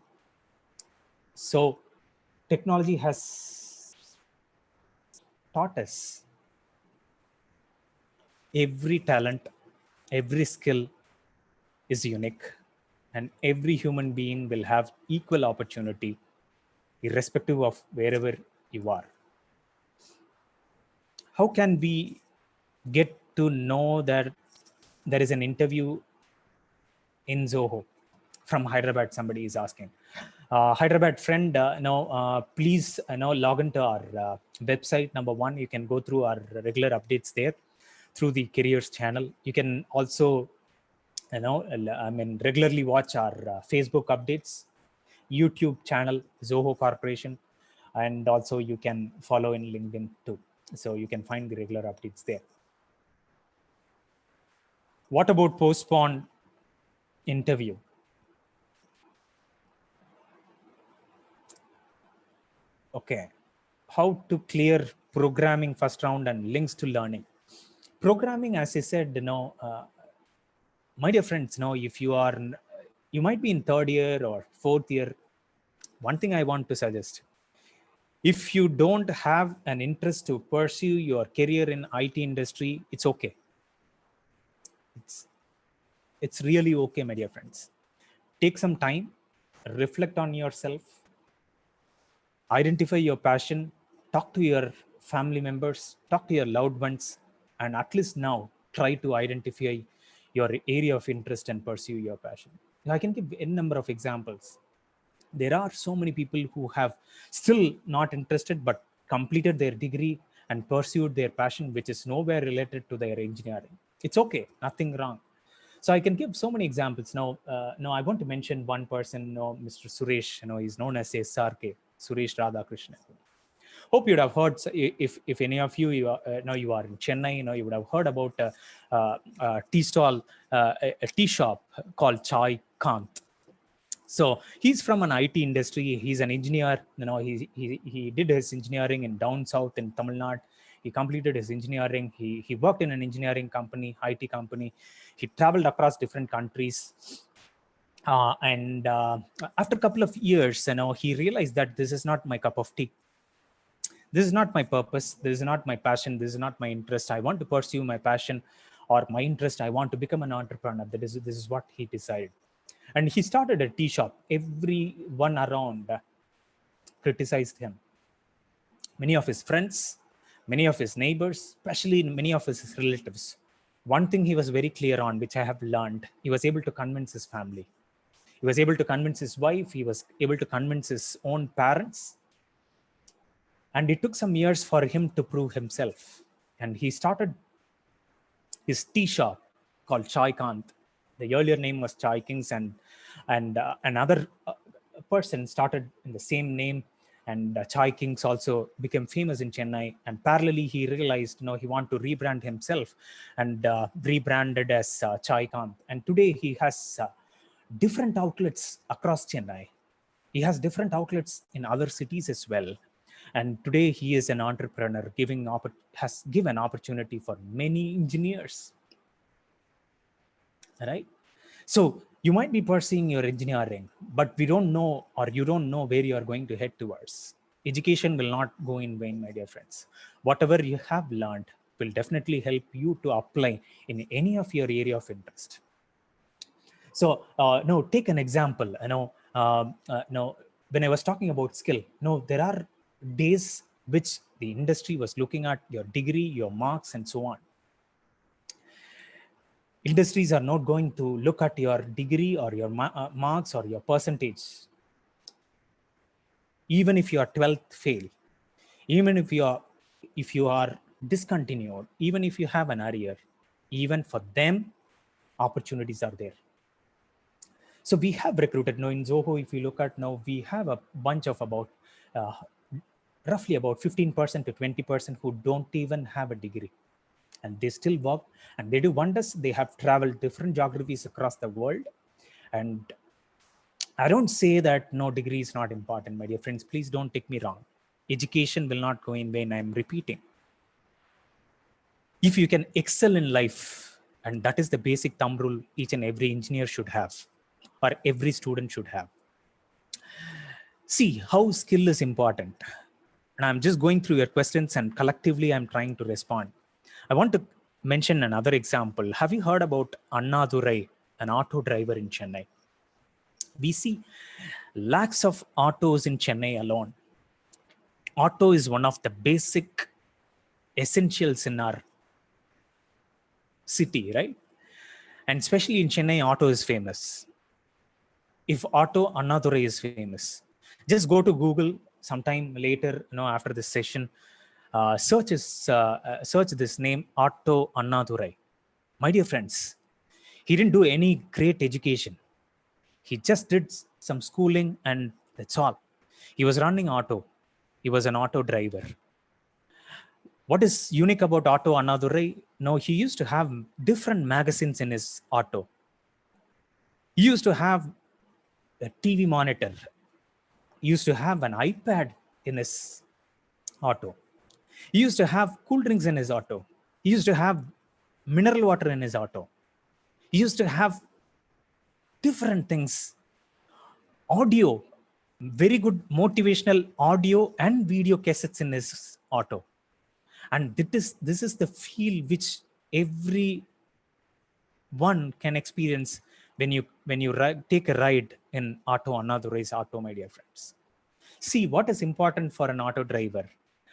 So technology has taught us every talent, every skill is unique. and every human being will have equal opportunity irrespective of wherever you are. How can we get to know that there is an interview in Zoho from Hyderabad? Somebody is asking. Hyderabad friend, please log into our website. Number one, you can go through our regular updates there through the careers channel. You can also regularly watch our Facebook updates, YouTube channel, Zoho Corporation, and also you can follow in LinkedIn too. So you can find the regular updates there. What about postponed interview? Okay. How to clear programming first round and links to learning. Programming, as I said, my dear friends, if you might be in third year or fourth year, one thing I want to suggest, if you don't have an interest to pursue your career in IT industry, it's okay. It's really okay, my dear friends. Take some time, reflect on yourself, identify your passion, talk to your family members, talk to your loved ones, and at least now try to identify your area of interest and pursue your passion. I can give a number of examples. There are so many people who have still not interested but completed their degree and pursued their passion, which is nowhere related to their engineering. It's okay, nothing wrong. So I can give so many examples. Now I want to mention one person, Mr. Suresh. He's known as SRK, Suresh Radhakrishnan. Hope you'd have heard, if any of you you are in Chennai, you would have heard about a tea stall, a tea shop called Chai Kant. So he's from an IT industry. He's an engineer. He did his engineering in down south in Tamil Nadu. He completed his engineering. He worked in an engineering company, IT company. He traveled across different countries. And after a couple of years, he realized that this is not my cup of tea. This is not my purpose. This is not my passion. This is not my interest. I want to pursue my passion or my interest. I want to become an entrepreneur. This is what he decided. And he started a tea shop. Everyone around criticized him. Many of his friends, many of his neighbors, especially many of his relatives. One thing he was very clear on, which I have learned, he was able to convince his family. He was able to convince his wife. He was able to convince his own parents. And it took some years for him to prove himself. And he started his tea shop called Chai Kant. The earlier name was Chai Kings, and another person started in the same name, and Chai Kings also became famous in Chennai. And parallelly, he realized, he wanted to rebrand himself and rebranded as Chai Kant. And today he has different outlets across Chennai. He has different outlets in other cities as well. And today he is an entrepreneur, has given opportunity for many engineers. Right? So you might be pursuing your engineering, but we don't know, or you don't know where you are going to head towards. Education will not go in vain, my dear friends. Whatever you have learned will definitely help you to apply in any of your area of interest. So no, take an example. When I was talking about skill, there are days which the industry was looking at your degree, your marks, and so on. Industries are not going to look at your degree or your marks or your percentage. Even if you are 12th fail, even if you are discontinued, even if you have an arrear, even for them, opportunities are there. So we have recruited now in Zoho. If you look at now, we have a bunch of about roughly about 15% to 20% who don't even have a degree, and they still work and they do wonders. They have traveled different geographies across the world. And I don't say that no degree is not important, my dear friends. Please don't take me wrong. Education will not go in vain. I'm repeating. If you can excel in life, and that is the basic thumb rule each and every engineer should have, or every student should have. See how skill is important. And I'm just going through your questions and collectively I'm trying to respond. I want to mention another example. Have you heard about Anna Durai, an auto driver in Chennai? We see lakhs of autos in Chennai alone. Auto is one of the basic essentials in our city, right? And especially in Chennai, auto is famous. If Auto Annadurai is famous, just go to Google sometime later, after this session, search this name, Auto Annadurai. My dear friends, he didn't do any great education. He just did some schooling and that's all. He was running auto. He was an auto driver. What is unique about Auto Annadurai? No, he used to have different magazines in his auto. He used to have a TV monitor. He used to have an iPad in his auto. He used to have cool drinks in his auto. He used to have mineral water in his auto. He used to have different things. Audio, very good motivational audio and video cassettes in his auto. And this is the feel which every one can experience when you take a ride in Auto Annadurai's auto, my dear friends. See what is important for an auto driver,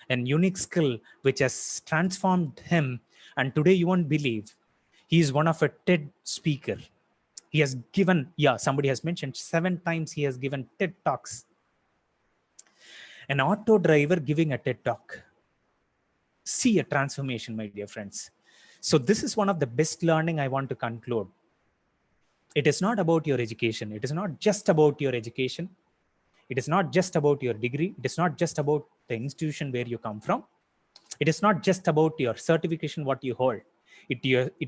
an unique skill which has transformed him. And today you won't believe he is one of a TED speaker. He has given, somebody has mentioned 7 times he has given TED talks. An auto driver giving a TED talk. See a transformation, my dear friends. So this is one of the best learning I want to conclude. It is not about your education. It is not just about your education. It is not just about your degree. It is not just about the institution where you come from. It is not just about your certification, what you hold. It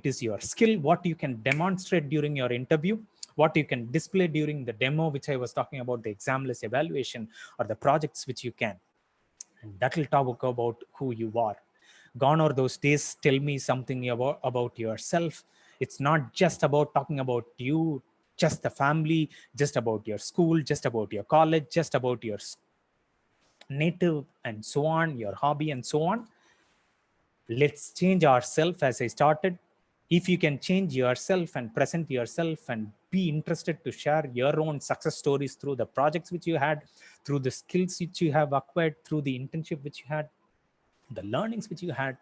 is your skill, what you can demonstrate during your interview, what you can display during the demo, which I was talking about, the examless evaluation or the projects which you can. And that will talk about who you are. Gone are those days, tell me something about yourself. It's not just about talking about you, just the family, just about your school, just about your college, just about your native and so on, your hobby and so on. Let's change ourselves as I started. If you can change yourself and present yourself and be interested to share your own success stories through the projects which you had, through the skills which you have acquired, through the internship which you had, the learnings which you had,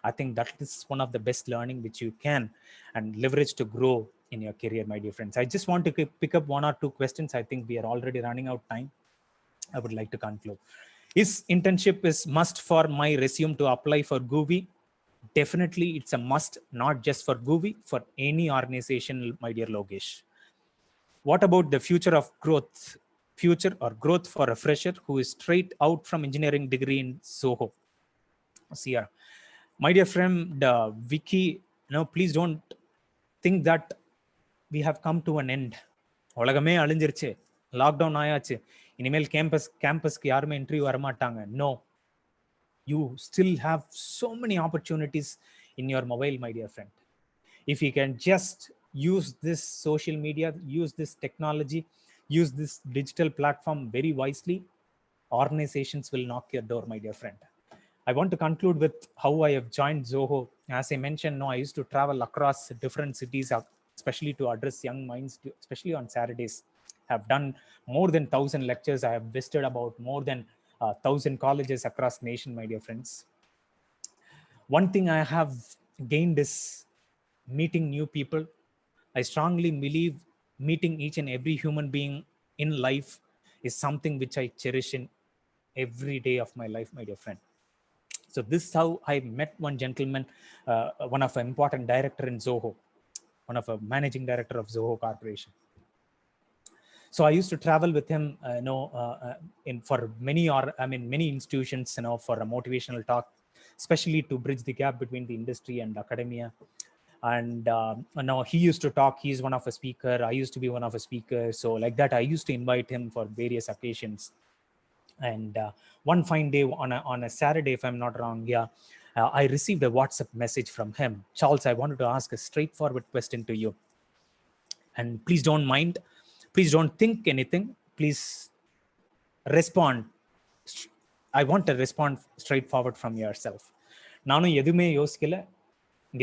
I think that is one of the best learning which you can and leverage to grow in your career, my dear friends. I just want to pick up 1 or 2 questions. I think we are already running out of time. I would like to conclude. Is internship is must for my resume to apply for GUVI? Definitely it's a must, not just for GUVI, for any organization, my dear Logesh. What about the future of growth? Future or growth for a fresher who is straight out from engineering degree in Zoho? See, my dear friend Vicky, please don't think that we have come to an end. உலகமே அழிஞ்சிருச்சு, lockdown ஆயாச்சு, இனிமேல் கேம்பஸ்க்கு யாருமே interview வரமாட்டாங்க. No, you still have so many opportunities in your mobile, my dear friend. If you can just use this social media, use this technology, use this digital platform very wisely, organizations will knock your door, my dear friend. I want to conclude with how I have joined Zoho. As I mentioned, I used to travel across different cities, especially to address young minds, especially on Saturdays. I have done more than 1,000 lectures. I have visited about more than 1,000 colleges across nation, my dear friends. One thing I have gained is meeting new people. I strongly believe meeting each and every human being in life is something which I cherish in every day of my life, my dear friend. So this is how I met one gentleman, one of an important director in Zoho, one of a managing director of Zoho Corporation. So I used to travel with him, for many institutions, for a motivational talk, especially to bridge the gap between the industry and academia. And now he used to talk. He's one of a speaker. I used to be one of a speaker. So like that, I used to invite him for various occasions. And one fine day on a Saturday, if I'm not wrong, I received a WhatsApp message from him. Charles, I wanted to ask a straightforward question to you. And please don't mind. Please don't think anything. Please respond. I want to respond straightforward from yourself. நானும் எதுவுமே யோசிக்கல,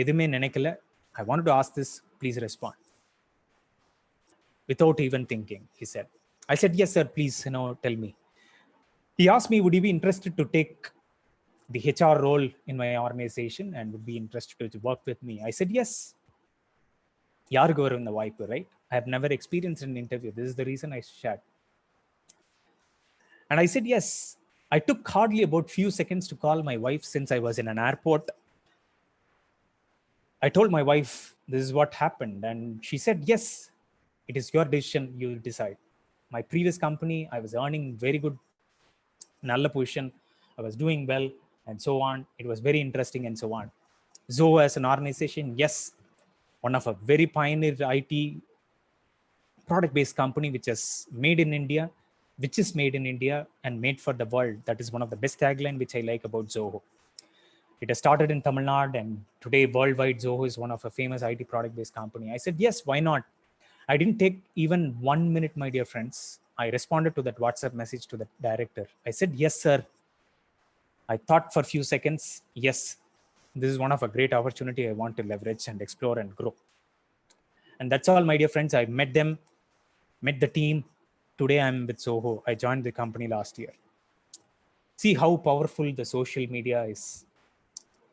எதுவுமே நினைக்கல. I wanted to ask this. Please respond. without even thinking, he said. I said, yes, sir, please, tell me. He asked me, would you be interested to take the HR role in my organization and would be interested to work with me? I said, yes. Yargu in the wipe, right? I have never experienced an interview. This is the reason I shared. And I said, yes. I took hardly about few seconds to call my wife since I was in an airport. I told my wife, this is what happened. And she said, yes, it is your decision. You decide. My previous company, I was earning very good Nalla position. I was doing well and so on. It was very interesting and so on. Zoho as an organization, yes, one of a very pioneer IT product-based company which is made in India, and made for the world. That is one of the best tagline which I like about Zoho. It has started in Tamil Nadu and today worldwide Zoho is one of a famous IT product-based company. I said, yes, why not? I didn't take even 1 minute, my dear friends. I responded to that WhatsApp message to the director. I said, yes, sir. I thought for a few seconds, yes, this is one of a great opportunity I want to leverage and explore and grow. And that's all, my dear friends. I met them, met the team. Today I'm with Zoho. I joined the company last year. See how powerful the social media is.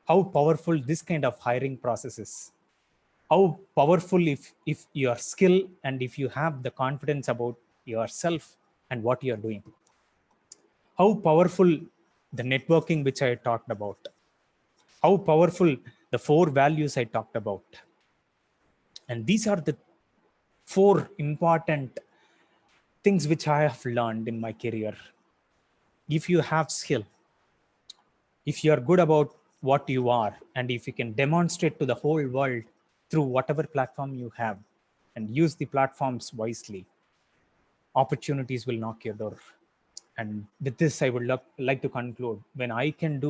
How powerful this kind of hiring process is. How powerful if your skill and if you have the confidence about yourself and what you're doing. How powerful the networking which I talked about. How powerful the 4 values I talked about. And these are the 4 important things which I have learned in my career. If you have skill, if you are good about what you are, and if you can demonstrate to the whole world through whatever platform you have and use the platforms wisely, opportunities will knock your door. And with this, I would like to conclude. When I can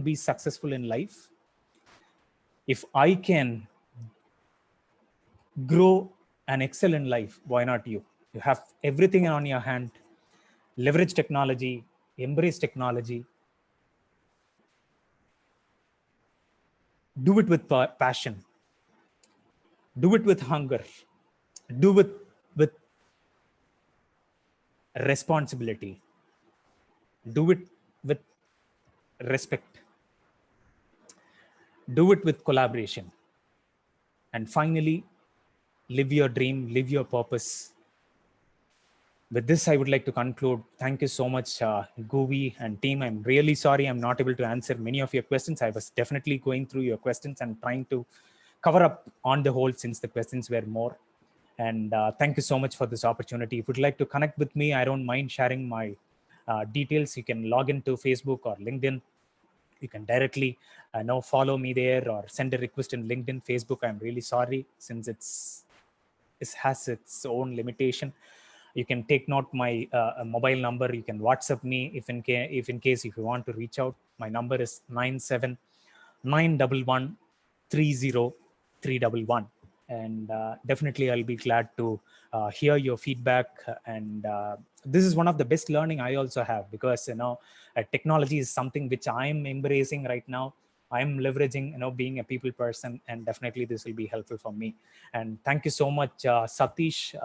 be successful in life, if I can grow and excel in life, why not you? You have everything on your hand. Leverage technology, embrace technology, do it with passion, do it with hunger, do it with responsibility, do it with respect, do it with collaboration, and finally, live your dream, live your purpose. With this, I would like to conclude. Thank you so much, GUVI and team. I'm really sorry I'm not able to answer many of your questions. I was definitely going through your questions and trying to cover up on the whole since the questions were more. And thank you so much for this opportunity. If you'd like to connect with me, I don't mind sharing my details. You can log into Facebook or LinkedIn. You can directly follow me there or send a request in LinkedIn. Facebook, I'm really sorry since it has its own limitation. You can take note my mobile number. You can WhatsApp me if in case if you want to reach out. My number is 97-911-30311. And definitely I'll be glad to hear your feedback. And this is one of the best learning I also have, because technology is something which I'm embracing right now. I'm leveraging, being a people person, and definitely this will be helpful for me. And thank you so much, Satish,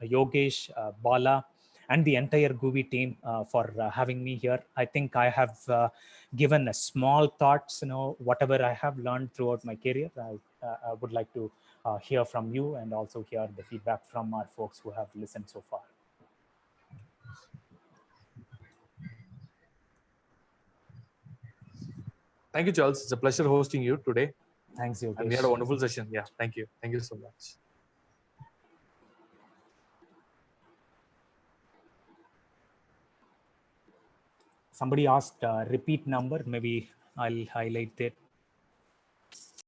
Yogesh, Bala, and the entire GUVI team for having me here. I think I have given a small thoughts, whatever I have learned throughout my career. I would like to hear from you and also hear the feedback from our folks who have listened so far. Thank you, Charles. It's a pleasure hosting you today. Thanks, Yogesh. And we had a wonderful session. Yeah, thank you. Thank you so much. Somebody asked repeat number. Maybe I'll highlight that.